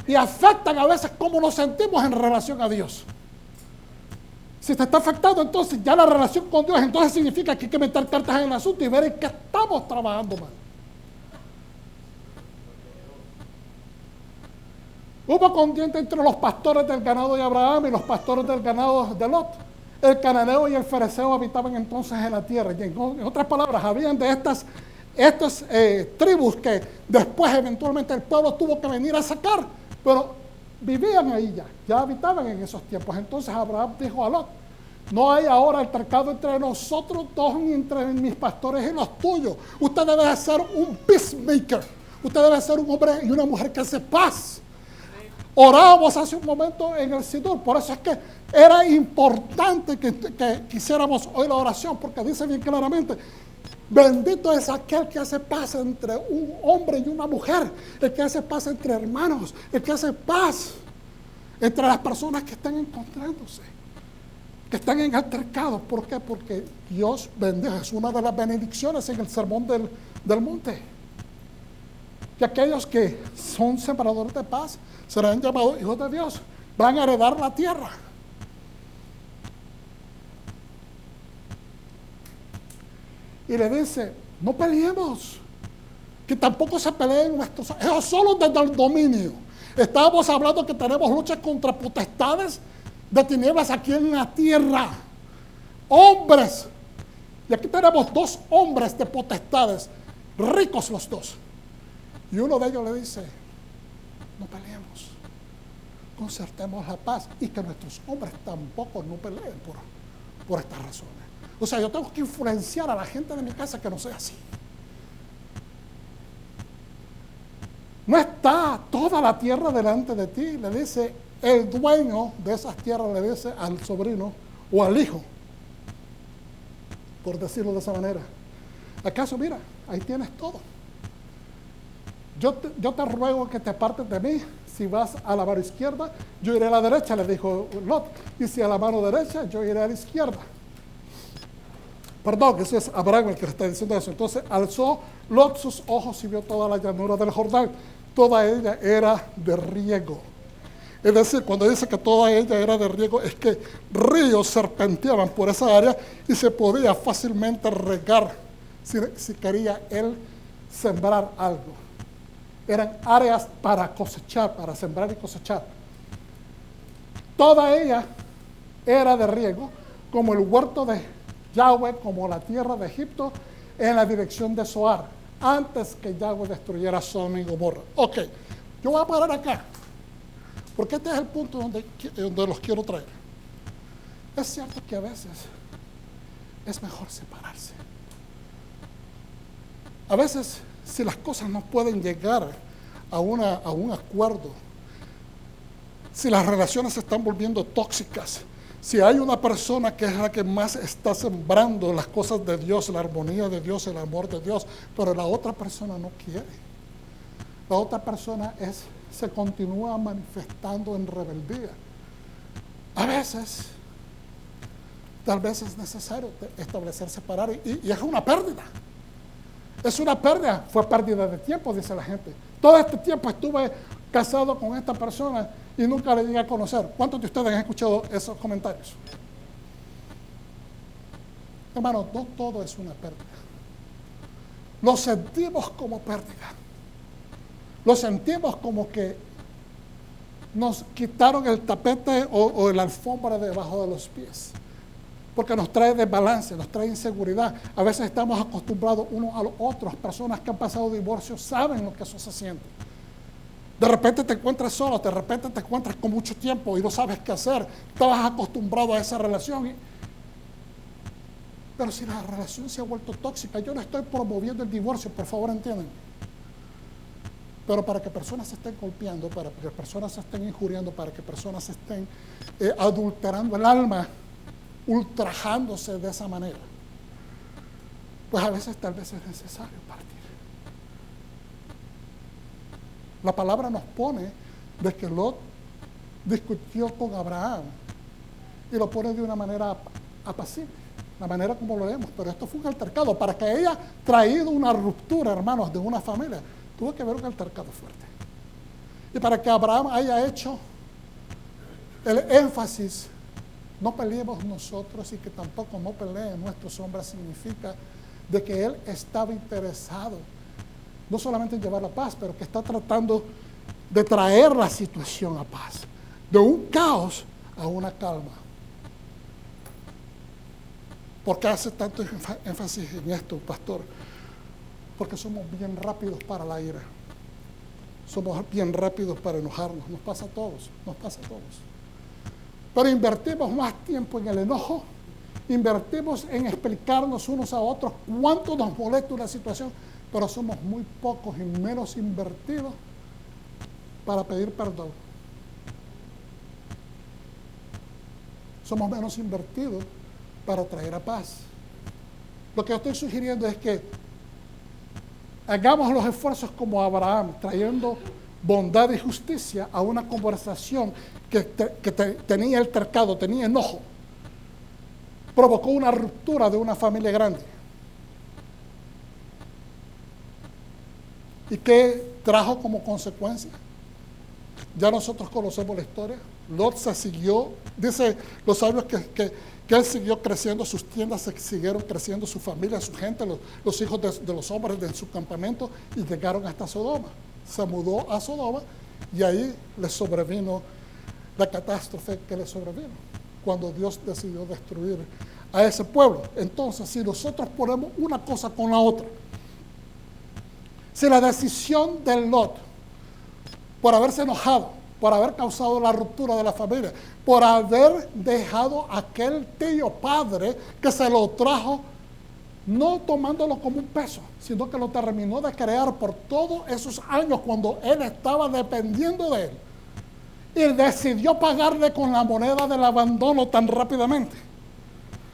Y afectan a veces cómo nos sentimos en relación a Dios. Si te está afectando, entonces ya la relación con Dios, entonces significa que hay que meter cartas en el asunto y ver en qué estamos trabajando mal. Hubo contienda entre los pastores del ganado de Abraham y los pastores del ganado de Lot. El cananeo y el fereceo habitaban entonces en la tierra. Y en otras palabras, habían de estas tribus que después eventualmente el pueblo tuvo que venir a sacar, pero vivían ahí ya habitaban en esos tiempos. Entonces Abraham dijo a Lot: no hay ahora altercado entre nosotros dos ni entre mis pastores y los tuyos. Usted debe ser un peacemaker. Usted debe ser un hombre y una mujer que hace paz. Orábamos hace un momento en el Sidur, por eso es que era importante que quisiéramos hoy la oración, porque dice bien claramente: bendito es aquel que hace paz entre un hombre y una mujer, el que hace paz entre hermanos, el que hace paz entre las personas que están encontrándose, que están en altercado. ¿Por qué? Porque Dios bendice, es una de las benedicciones en el sermón del monte. Que aquellos que son sembradores de paz serán llamados hijos de Dios, van a heredar la tierra. Y le dice: no peleemos, que tampoco se peleen nuestros, ellos solo desde el dominio. Estábamos hablando que tenemos luchas contra potestades de tinieblas aquí en la tierra, hombres, y aquí tenemos dos hombres de potestades, ricos los dos, y uno de ellos le dice: no peleemos, concertemos la paz, y que nuestros hombres tampoco no peleen por estas razones. O sea, yo tengo que influenciar a la gente de mi casa que no sea así. No está toda la tierra delante de ti, le dice el dueño de esas tierras, le dice al sobrino o al hijo, por decirlo de esa manera: ¿acaso mira, ahí tienes todo? Yo te ruego que te apartes de mí. Si vas a la mano izquierda, yo iré a la derecha, le dijo Lot, y si a la mano derecha, yo iré a la izquierda. Perdón, eso es Abraham el que le está diciendo eso. Entonces alzó Lot sus ojos y vio toda la llanura del Jordán. Toda ella era de riego. Es decir, cuando dice que toda ella era de riego, es que ríos serpenteaban por esa área y se podía fácilmente regar si quería él sembrar algo. Eran áreas para cosechar, para sembrar y cosechar. Toda ella era de riego, como el huerto de Yahweh, como la tierra de Egipto, en la dirección de Zoar, antes que Yahweh destruyera Sodoma y Gomorra. Ok, yo voy a parar acá, porque este es el punto donde los quiero traer. Es cierto que a veces es mejor separarse. A veces, si las cosas no pueden llegar a un acuerdo, si las relaciones se están volviendo tóxicas, si hay una persona que es la que más está sembrando las cosas de Dios, la armonía de Dios, el amor de Dios, pero la otra persona no quiere, la otra persona se continúa manifestando en rebeldía, a veces, tal vez es necesario establecer separar y es una pérdida. Es una pérdida, fue pérdida de tiempo, dice la gente. Todo este tiempo estuve casado con esta persona y nunca le llegué a conocer. ¿Cuántos de ustedes han escuchado esos comentarios? Hermano, no todo es una pérdida. Lo sentimos como pérdida. Lo sentimos como que nos quitaron el tapete o la alfombra debajo de los pies. Porque nos trae desbalance, nos trae inseguridad. A veces estamos acostumbrados unos a los otros. Personas que han pasado divorcio saben lo que eso se siente. De repente te encuentras solo, de repente te encuentras con mucho tiempo y no sabes qué hacer. Estabas acostumbrado a esa relación. Pero si la relación se ha vuelto tóxica, yo no estoy promoviendo el divorcio, por favor entiendan. Pero para que personas se estén golpeando, para que personas se estén injuriando, para que personas se estén adulterando el alma, ultrajándose de esa manera, pues a veces tal vez es necesario partir. La palabra nos pone de que Lot discutió con Abraham y lo pone de una manera apacible, la manera como lo leemos, pero esto fue un altercado. Para que haya traído una ruptura, hermanos, de una familia, tuvo que haber un altercado fuerte. Y para que Abraham haya hecho el énfasis, no peleemos nosotros y que tampoco no peleen nuestros hombres, significa de que él estaba interesado no solamente en llevar la paz, pero que está tratando de traer la situación a paz, de un caos a una calma. ¿Por qué hace tanto énfasis en esto, pastor? Porque somos bien rápidos para la ira. Somos bien rápidos para enojarnos. Nos pasa a todos, nos pasa a todos. Pero invertimos más tiempo en el enojo, invertimos en explicarnos unos a otros cuánto nos molesta una situación, pero somos muy pocos y menos invertidos para pedir perdón. Somos menos invertidos para traer a paz. Lo que yo estoy sugiriendo es que hagamos los esfuerzos como Abraham, trayendo bondad y justicia a una conversación que tenía altercado, tenía enojo. Provocó una ruptura de una familia grande. ¿Y qué trajo como consecuencia? Ya nosotros conocemos la historia. Lot se siguió, dice los sabios que él siguió creciendo, sus tiendas siguieron creciendo, su familia, su gente, los hijos de los hombres de su campamento, y llegaron hasta Sodoma. Se mudó a Sodoma y ahí le sobrevino la catástrofe que le sobrevino, cuando Dios decidió destruir a ese pueblo. Entonces, si nosotros ponemos una cosa con la otra, si la decisión de Lot, por haberse enojado, por haber causado la ruptura de la familia, por haber dejado a aquel tío padre que se lo trajo, no tomándolo como un peso, sino que lo terminó de crear por todos esos años cuando él estaba dependiendo de él, y decidió pagarle con la moneda del abandono tan rápidamente,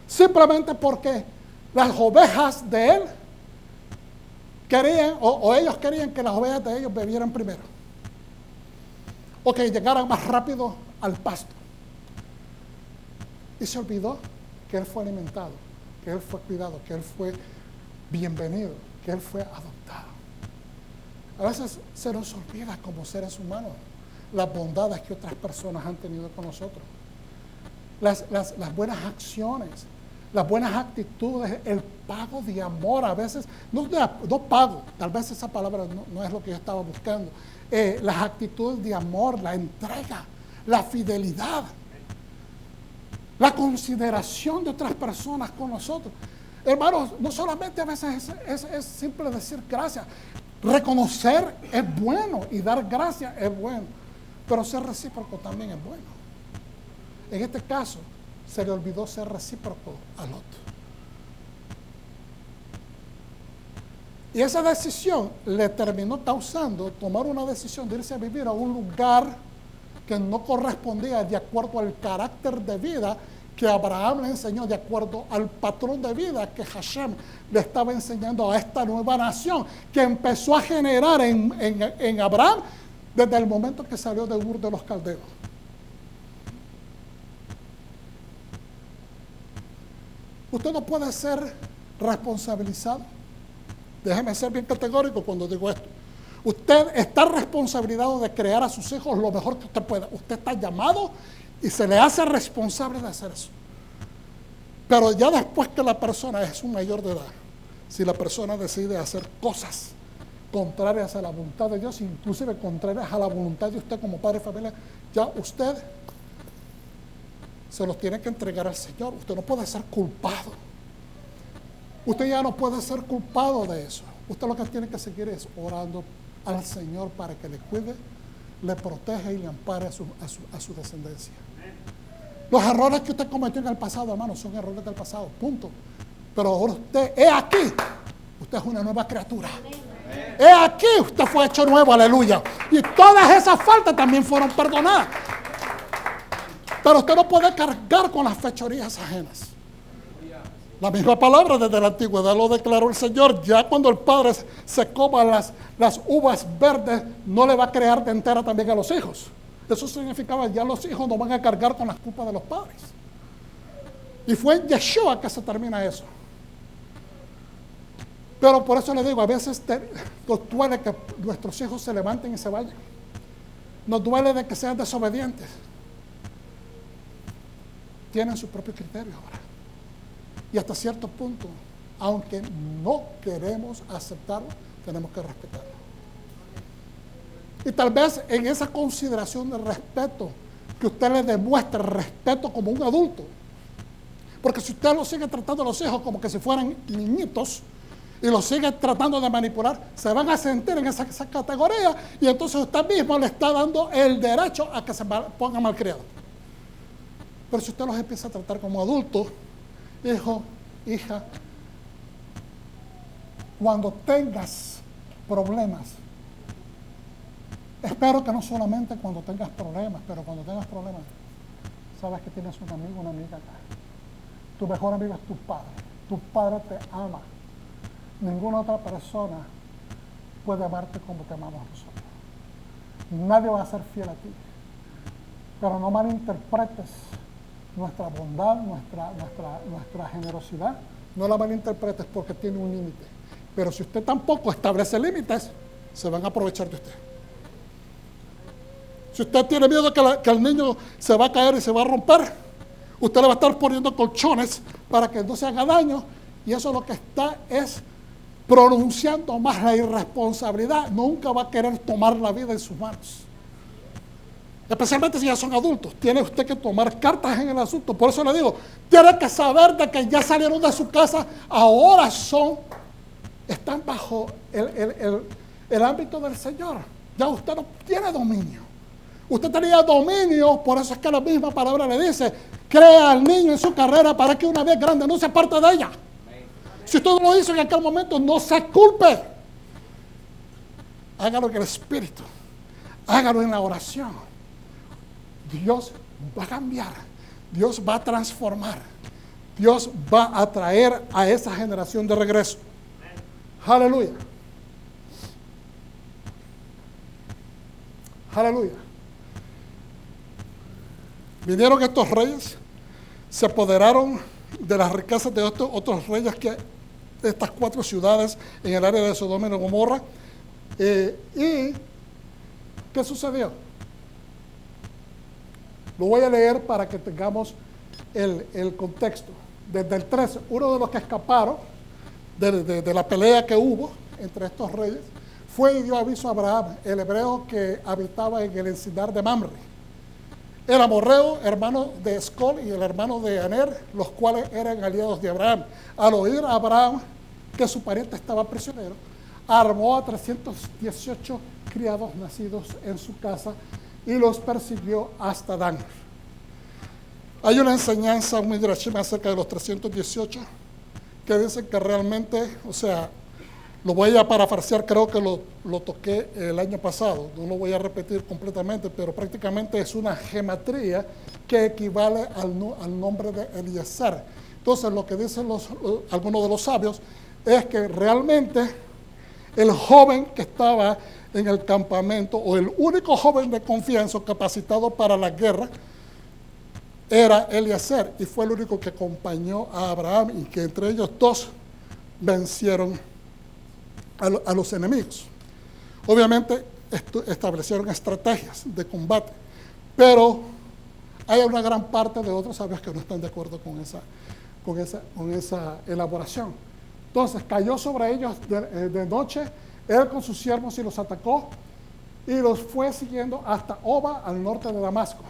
simplemente porque las ovejas de él querían, o ellos querían que las ovejas de ellos bebieran primero, o que llegaran más rápido al pasto. Y se olvidó que él fue alimentado, que él fue cuidado, que él fue bienvenido, que él fue adoptado. A veces se nos olvida como seres humanos las bondades que otras personas han tenido con nosotros, las buenas acciones, las buenas actitudes, el pago de amor. A veces, no pago, tal vez esa palabra no es lo que yo estaba buscando, las actitudes de amor, la entrega, la fidelidad, la consideración de otras personas con nosotros. Hermanos, no solamente a veces es simple decir gracias. Reconocer es bueno y dar gracias es bueno, pero ser recíproco también es bueno. En este caso, se le olvidó ser recíproco a Lot. Y esa decisión le terminó causando tomar una decisión de irse a vivir a un lugar que no correspondía de acuerdo al carácter de vida que Abraham le enseñó, de acuerdo al patrón de vida que Hashem le estaba enseñando a esta nueva nación, que empezó a generar en Abraham desde el momento que salió de Ur de los Caldeos. Usted no puede ser responsabilizado. Déjeme ser bien categórico cuando digo esto. Usted está responsabilizado de crear a sus hijos lo mejor que usted pueda. Usted está llamado y se le hace responsable de hacer eso. Pero ya después que la persona es un mayor de edad, si la persona decide hacer cosas contrarias a la voluntad de Dios, inclusive contrarias a la voluntad de usted como padre de familia, ya usted se los tiene que entregar al Señor. Usted no puede ser culpado. Usted ya no puede ser culpado de eso. Usted lo que tiene que seguir es orando al Señor para que le cuide, le proteja y le ampare a su descendencia. Los errores que usted cometió en el pasado, hermano, son errores del pasado, punto. Pero ahora usted es aquí. Usted es una nueva criatura. He aquí, usted fue hecho nuevo, aleluya. Y todas esas faltas también fueron perdonadas. Pero usted no puede cargar con las fechorías ajenas. La misma palabra desde la antigüedad lo declaró el Señor. Ya cuando el padre se coma las uvas verdes, no le va a crear de entera también a los hijos. Eso significaba ya los hijos no van a cargar con las culpas de los padres. Y fue en Yeshua que se termina eso. Pero por eso le digo, a veces nos duele que nuestros hijos se levanten y se vayan. Nos duele de que sean desobedientes. Tienen su propio criterio ahora. Y hasta cierto punto, aunque no queremos aceptarlo, tenemos que respetarlo. Y tal vez en esa consideración de respeto, que usted le demuestre respeto como un adulto. Porque si usted lo sigue tratando a los hijos como que si fueran niñitos, y los sigue tratando de manipular, se van a sentir en esa categoría, y entonces usted mismo le está dando el derecho a que se ponga malcriado. Pero si usted los empieza a tratar como adultos, hijo, hija, cuando tengas problemas, espero que no solamente cuando tengas problemas, pero cuando tengas problemas, sabes que tienes un amigo, una amiga acá. Tu mejor amigo es tu padre. Tu padre te ama. Ninguna otra persona puede amarte como te amamos nosotros. Nadie va a ser fiel a ti. Pero no malinterpretes nuestra bondad, nuestra generosidad. No la malinterpretes porque tiene un límite. Pero si usted tampoco establece límites, se van a aprovechar de usted. Si usted tiene miedo que el niño se va a caer y se va a romper, usted le va a estar poniendo colchones para que no se haga daño, y eso lo que está es pronunciando más la irresponsabilidad. Nunca va a querer tomar la vida en sus manos. Especialmente si ya son adultos. Tiene usted que tomar cartas en el asunto. Por eso le digo, tiene que saber de que ya salieron de su casa, ahora están bajo el ámbito del Señor. Ya usted no tiene dominio. Usted tenía dominio, por eso es que la misma palabra le dice, crea al niño en su carrera para que una vez grande no se aparte de ella. Si usted no lo hizo en aquel momento, no se culpe. Hágalo en el Espíritu. Hágalo en la oración. Dios va a cambiar. Dios va a transformar. Dios va a traer a esa generación de regreso. Aleluya. Aleluya. Vinieron estos reyes, se apoderaron de las riquezas de estos otros reyes que de estas 4 ciudades en el área de Sodoma y Gomorra. ¿Y qué sucedió? Lo voy a leer para que tengamos el contexto. Desde el 13, uno de los que escaparon de la pelea que hubo entre estos reyes fue y dio aviso a Abraham, el hebreo que habitaba en el encinar de Mamre, el amorreo, hermano de Escol, y el hermano de Aner, los cuales eran aliados de Abraham. Al oír a Abraham que su pariente estaba prisionero, armó a 318 criados nacidos en su casa y los persiguió hasta Dan. Hay una enseñanza muy drashima acerca de los 318 que dicen que realmente, o sea, lo voy a parafrasear, creo que lo toqué el año pasado, no lo voy a repetir completamente, pero prácticamente es una gematría que equivale al nombre de Eliezer. Entonces, lo que dicen algunos de los sabios es que realmente el joven que estaba en el campamento, o el único joven de confianza capacitado para la guerra, era Eliezer, y fue el único que acompañó a Abraham, y que entre ellos dos vencieron a los enemigos. Obviamente establecieron estrategias de combate, pero hay una gran parte de otros sabios que no están de acuerdo con esa elaboración. Entonces cayó sobre ellos de noche, él con sus siervos y los atacó, y los fue siguiendo hasta Oba, al norte de Damasco.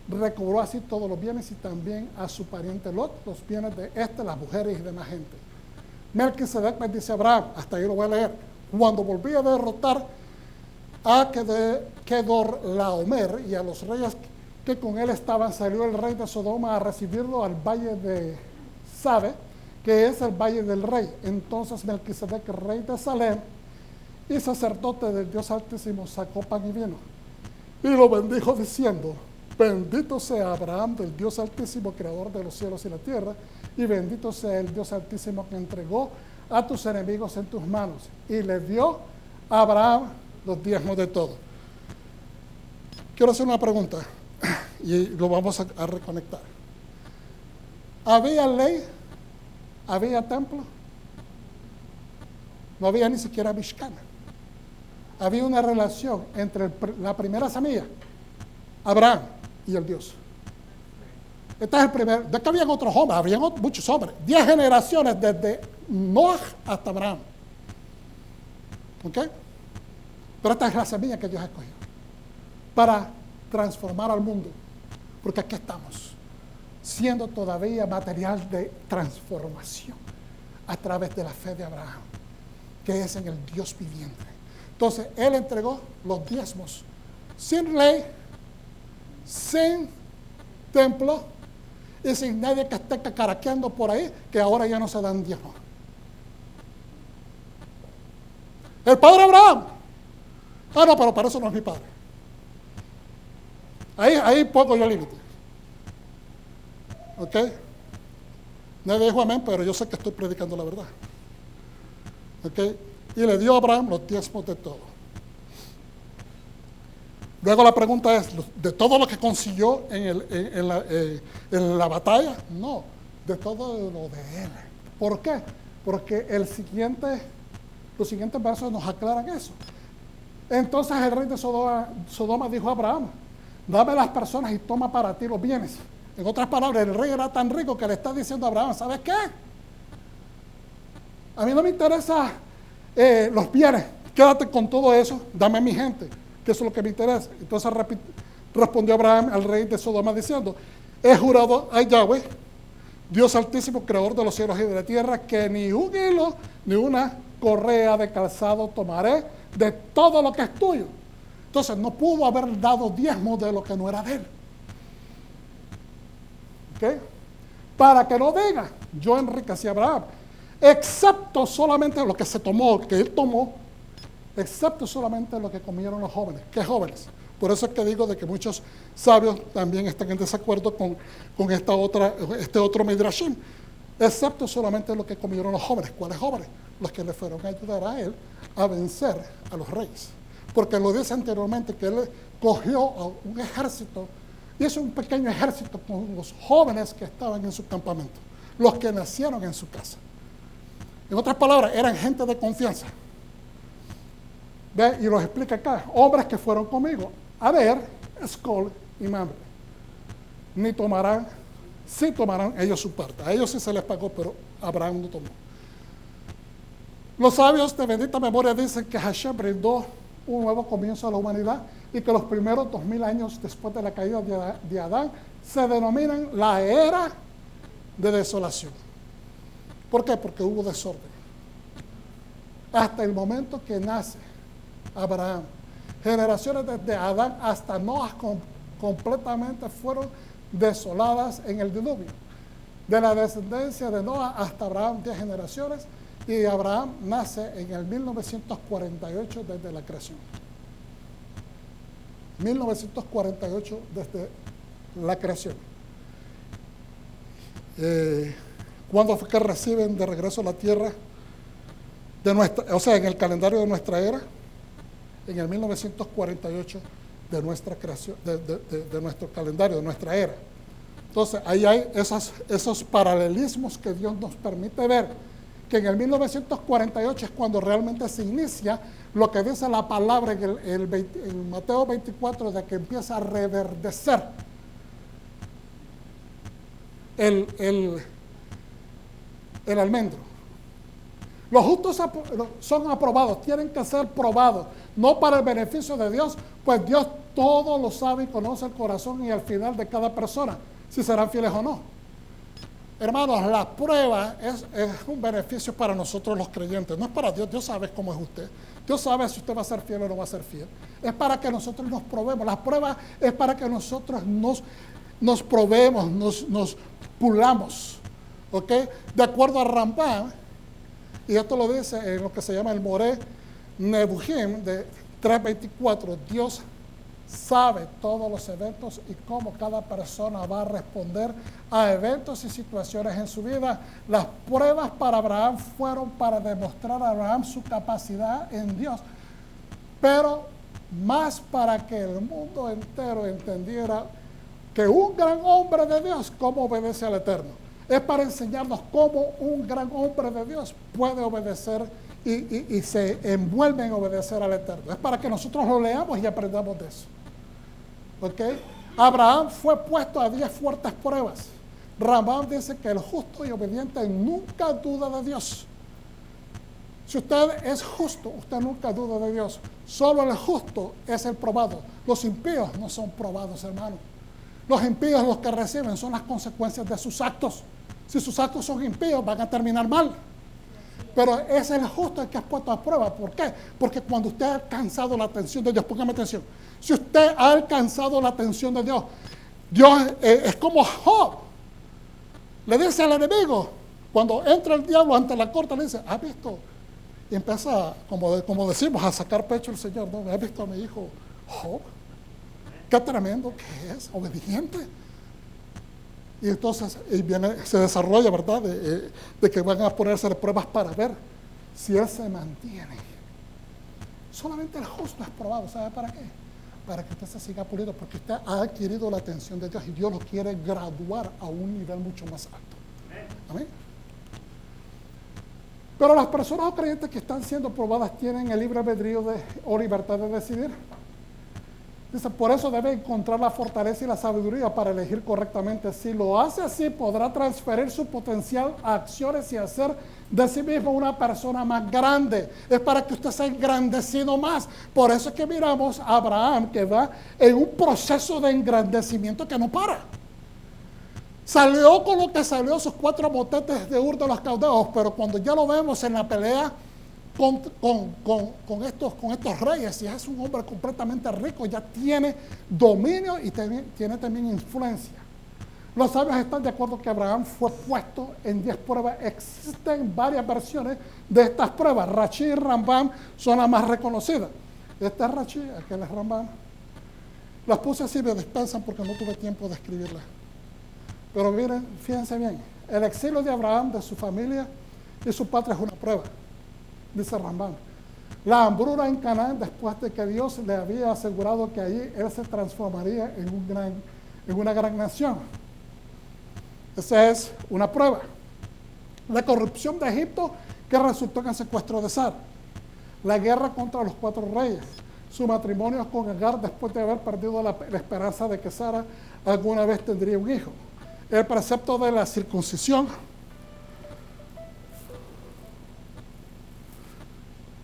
Recobró así todos los bienes, y también a su pariente Lot los bienes de las mujeres y demás gente. Melquisedec bendice a Abraham, hasta ahí lo voy a leer. Cuando volví a derrotar a Kedorlaomer y a los reyes que con él estaban, salió el rey de Sodoma a recibirlo al valle de Sabe, que es el valle del rey. Entonces Melquisedec, rey de Salem, y sacerdote del Dios Altísimo, sacó pan y vino y lo bendijo diciendo: bendito sea Abraham del Dios Altísimo, creador de los cielos y la tierra, y bendito sea el Dios Altísimo que entregó a tus enemigos en tus manos. Y le dio a Abraham los diezmos de todo. Quiero hacer una pregunta y lo vamos a reconectar. ¿Había ley? ¿Había templo? No había ni siquiera Mishkan. Había una relación entre la primera semilla, Abraham, y el Dios. Este es el primer. De que habían otros hombres, habían muchos hombres. 10 generaciones desde Noah hasta Abraham. ¿Ok? Pero esta es la semilla que Dios ha escogido para transformar al mundo. Porque aquí estamos, siendo todavía material de transformación a través de la fe de Abraham, que es en el Dios viviente. Entonces, Él entregó los diezmos sin ley, sin templo y sin nadie que esté cacaraqueando por ahí, que ahora ya no se dan diezmos. El padre Abraham. Ah, no, pero para eso no es mi padre. Ahí pongo yo límite. ¿Ok? Nadie dijo amén, pero yo sé que estoy predicando la verdad. ¿Ok? Y le dio a Abraham los diezmos de todo. Luego la pregunta es, ¿de todo lo que consiguió en la batalla? No, de todo lo de él. ¿Por qué? Porque los siguientes versos nos aclaran eso. Entonces el rey de Sodoma dijo a Abraham: dame las personas y toma para ti los bienes. En otras palabras, el rey era tan rico que le está diciendo a Abraham: ¿sabes qué? A mí no me interesa los bienes, quédate con todo eso, dame a mi gente, que eso es lo que me interesa. Entonces respondió Abraham al rey de Sodoma diciendo: he jurado a Yahweh, Dios Altísimo, creador de los cielos y de la tierra, que ni un hilo ni una correa de calzado tomaré de todo lo que es tuyo. Entonces no pudo haber dado diezmo de lo que no era de él. ¿Ok? Para que no diga: yo enriquecí a Abraham, excepto solamente lo que se tomó, que él tomó, excepto solamente lo que comieron los jóvenes. ¿Qué jóvenes? Por eso es que digo de que muchos sabios también están en desacuerdo con este otro Midrashim. Excepto solamente lo que comieron los jóvenes. ¿Cuáles jóvenes? Los que le fueron a ayudar a él a vencer a los reyes. Porque lo dice anteriormente que él cogió a un ejército, y es un pequeño ejército con los jóvenes que estaban en su campamento, los que nacieron en su casa. En otras palabras, eran gente de confianza. ¿Ve? Y los explica acá: hombres que fueron conmigo a ver, Escol y Mamre. Ni tomarán, sí tomarán ellos su parte. A ellos sí se les pagó, pero Abraham no tomó. Los sabios de bendita memoria dicen que Hashem brindó un nuevo comienzo a la humanidad y que los primeros 2000 años después de la caída de Adán se denominan la era de desolación. ¿Por qué? Porque hubo desorden. Hasta el momento que nace Abraham, generaciones desde Adán hasta Noah completamente fueron desoladas en el diluvio. De la descendencia de Noah hasta Abraham, 10 generaciones, y Abraham nace en el 1948 desde la creación. 1948 desde la creación. ¿Cuándo fue que reciben de regreso a la tierra? En el calendario de nuestra era, en el 1948 de nuestra creación, de nuestro calendario, de nuestra era. Entonces, ahí hay esos paralelismos que Dios nos permite ver, que en el 1948 es cuando realmente se inicia lo que dice la palabra en Mateo 24, de que empieza a reverdecer el almendro. Los justos son aprobados, tienen que ser probados, no para el beneficio de Dios, pues Dios todo lo sabe y conoce el corazón y el final de cada persona, si serán fieles o no. Hermanos, la prueba es un beneficio para nosotros los creyentes, no es para Dios. Dios sabe cómo es usted, Dios sabe si usted va a ser fiel o no va a ser fiel. Es para que nosotros nos probemos, la prueba es para que nosotros nos probemos, nos pulamos, ¿ok? De acuerdo a Rambam, y esto lo dice en lo que se llama el Moré Nebuchim de 3:24, Dios sabe todos los eventos y cómo cada persona va a responder a eventos y situaciones en su vida. Las pruebas para Abraham fueron para demostrar a Abraham su capacidad en Dios, pero más para que el mundo entero entendiera que un gran hombre de Dios, cómo obedece al Eterno. Es para enseñarnos cómo un gran hombre de Dios puede obedecer y se envuelve en obedecer al Eterno. Es para que nosotros lo leamos y aprendamos de eso. ¿Ok? Abraham fue puesto a 10 fuertes pruebas. Rambam dice que el justo y obediente nunca duda de Dios. Si usted es justo, usted nunca duda de Dios. Solo el justo es el probado. Los impíos no son probados, hermano. Los impíos, los que reciben, son las consecuencias de sus actos. Si sus actos son impíos, van a terminar mal. Pero es el justo el que es puesto a prueba. ¿Por qué? Porque cuando usted ha alcanzado la atención de Dios, póngame atención. Si usted ha alcanzado la atención de Dios, Dios es como Job. Le dice al enemigo, cuando entra el diablo ante la corte, le dice, ¿has visto? Y empieza, como decimos, a sacar pecho el Señor. ¿No? ¿Has visto a mi hijo Job? Qué tremendo que es, obediente. Y entonces se desarrolla, ¿verdad? De que van a ponerse pruebas para ver si él se mantiene. Solamente el justo es probado. ¿Sabe para qué? Para que usted se siga puliendo, porque usted ha adquirido la atención de Dios y Dios lo quiere graduar a un nivel mucho más alto. Amén. Pero las personas o creyentes que están siendo probadas tienen el libre albedrío o libertad de decidir. Dice, por eso debe encontrar la fortaleza y la sabiduría para elegir correctamente. Si lo hace así, podrá transferir su potencial a acciones y hacer de sí mismo una persona más grande. Es para que usted sea engrandecido más. Por eso es que miramos a Abraham, que va en un proceso de engrandecimiento que no para. Salió con lo que salió, sus 4 motetes de Ur de los Caldeos, pero cuando ya lo vemos en la pelea con estos reyes, y es un hombre completamente rico, ya tiene dominio y tiene también influencia. Los sabios están de acuerdo que Abraham fue puesto en 10 pruebas. Existen varias versiones de estas pruebas. Rashi y Rambam son las más reconocidas. Esta es Rashi, aquel es Rambam. Las puse así, me dispensan porque no tuve tiempo de escribirlas. Pero miren, fíjense bien, el exilio de Abraham, de su familia y su patria es una prueba. Dice Rambam, la hambruna en Canaán después de que Dios le había asegurado que allí él se transformaría en una gran nación. Esa es una prueba. La corrupción de Egipto que resultó en el secuestro de Sara. La guerra contra los 4 reyes. Su matrimonio con Agar después de haber perdido la esperanza de que Sara alguna vez tendría un hijo. El precepto de la circuncisión.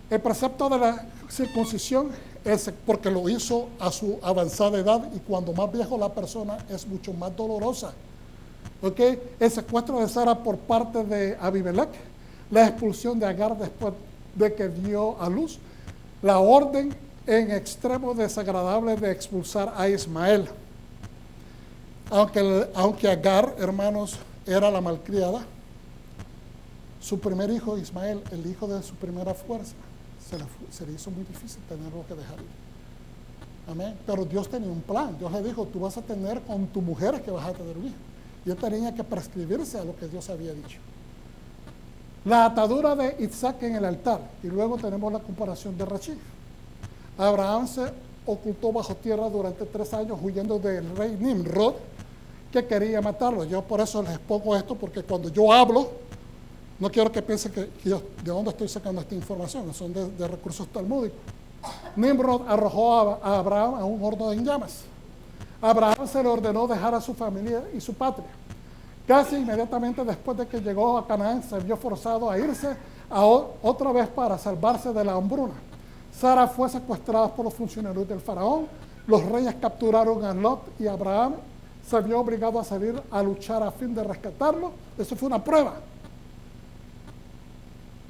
El precepto de la circuncisión es porque lo hizo a su avanzada edad y cuando más viejo la persona es mucho más dolorosa. ¿Okay? El secuestro de Sara por parte de Abimelech, la expulsión de Agar después de que dio a luz, la orden en extremo desagradable de expulsar a Ismael. Aunque Agar, hermanos, era la malcriada, su primer hijo Ismael, el hijo de su primera fuerza, se le hizo muy difícil tenerlo que dejar ir. Amén. Pero Dios tenía un plan. Dios le dijo, tú vas a tener con tu mujer que vas a tener un hijo. Y él tenía que prescribirse a lo que Dios había dicho. La atadura de Isaac en el altar. Y luego tenemos la comparación de Rachel. Abraham se ocultó bajo tierra durante 3 años huyendo del rey Nimrod, que quería matarlo. Yo por eso les pongo esto, porque cuando yo hablo, no quiero que piensen que yo, de dónde estoy sacando esta información, son de recursos talmúdicos. Nimrod arrojó a Abraham a un horno en llamas. A Abraham se le ordenó dejar a su familia y su patria. Casi inmediatamente después de que llegó a Canaán, se vio forzado a irse otra vez para salvarse de la hambruna. Sara fue secuestrada por los funcionarios del faraón. Los reyes capturaron a Lot y Abraham se vio obligado a salir a luchar a fin de rescatarlo. Eso fue una prueba.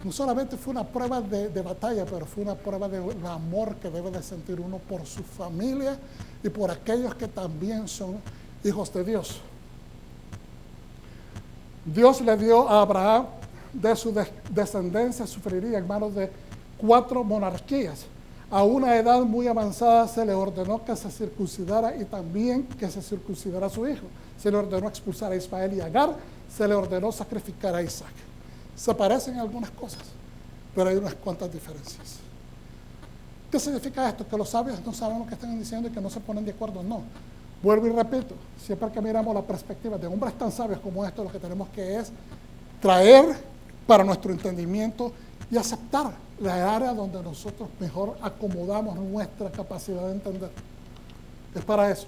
No solamente fue una prueba de batalla, pero fue una prueba del amor que debe de sentir uno por su familia y por aquellos que también son hijos de Dios. Dios le dio a Abraham, de su descendencia sufriría en manos de 4 monarquías. A una edad muy avanzada se le ordenó que se circuncidara y también que se circuncidara a su hijo. Se le ordenó expulsar a Ismael y a Agar, se le ordenó sacrificar a Isaac. Se parecen en algunas cosas, pero hay unas cuantas diferencias. ¿Qué significa esto? Que los sabios no saben lo que están diciendo y que no se ponen de acuerdo. No. Vuelvo y repito, siempre que miramos la perspectiva de hombres tan sabios como estos, lo que tenemos que es traer para nuestro entendimiento y aceptar la área donde nosotros mejor acomodamos nuestra capacidad de entender. Es para eso.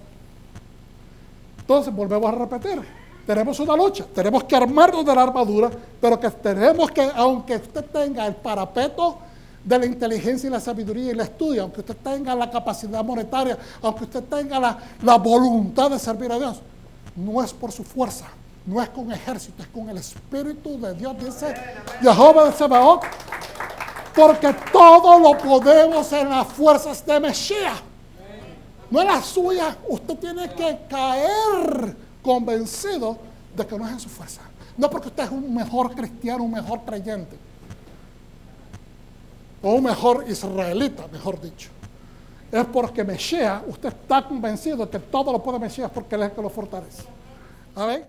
Entonces, volvemos a repetir. Tenemos una lucha, tenemos que armarnos de la armadura, pero que tenemos que, aunque usted tenga el parapeto de la inteligencia y la sabiduría y el estudio, aunque usted tenga la capacidad monetaria, aunque usted tenga la voluntad de servir a Dios, no es por su fuerza, no es con ejército, es con el Espíritu de Dios, dice Jehová de Sebaot, porque todo lo podemos en las fuerzas de Mesías, no en las suyas. Usted tiene que caer convencido de que no es en su fuerza, no porque usted es un mejor cristiano, un mejor creyente, o un mejor israelita, mejor dicho. Es porque Mesías, usted está convencido de que todo lo puede Mesías porque Él es el que lo fortalece. ¿Amén?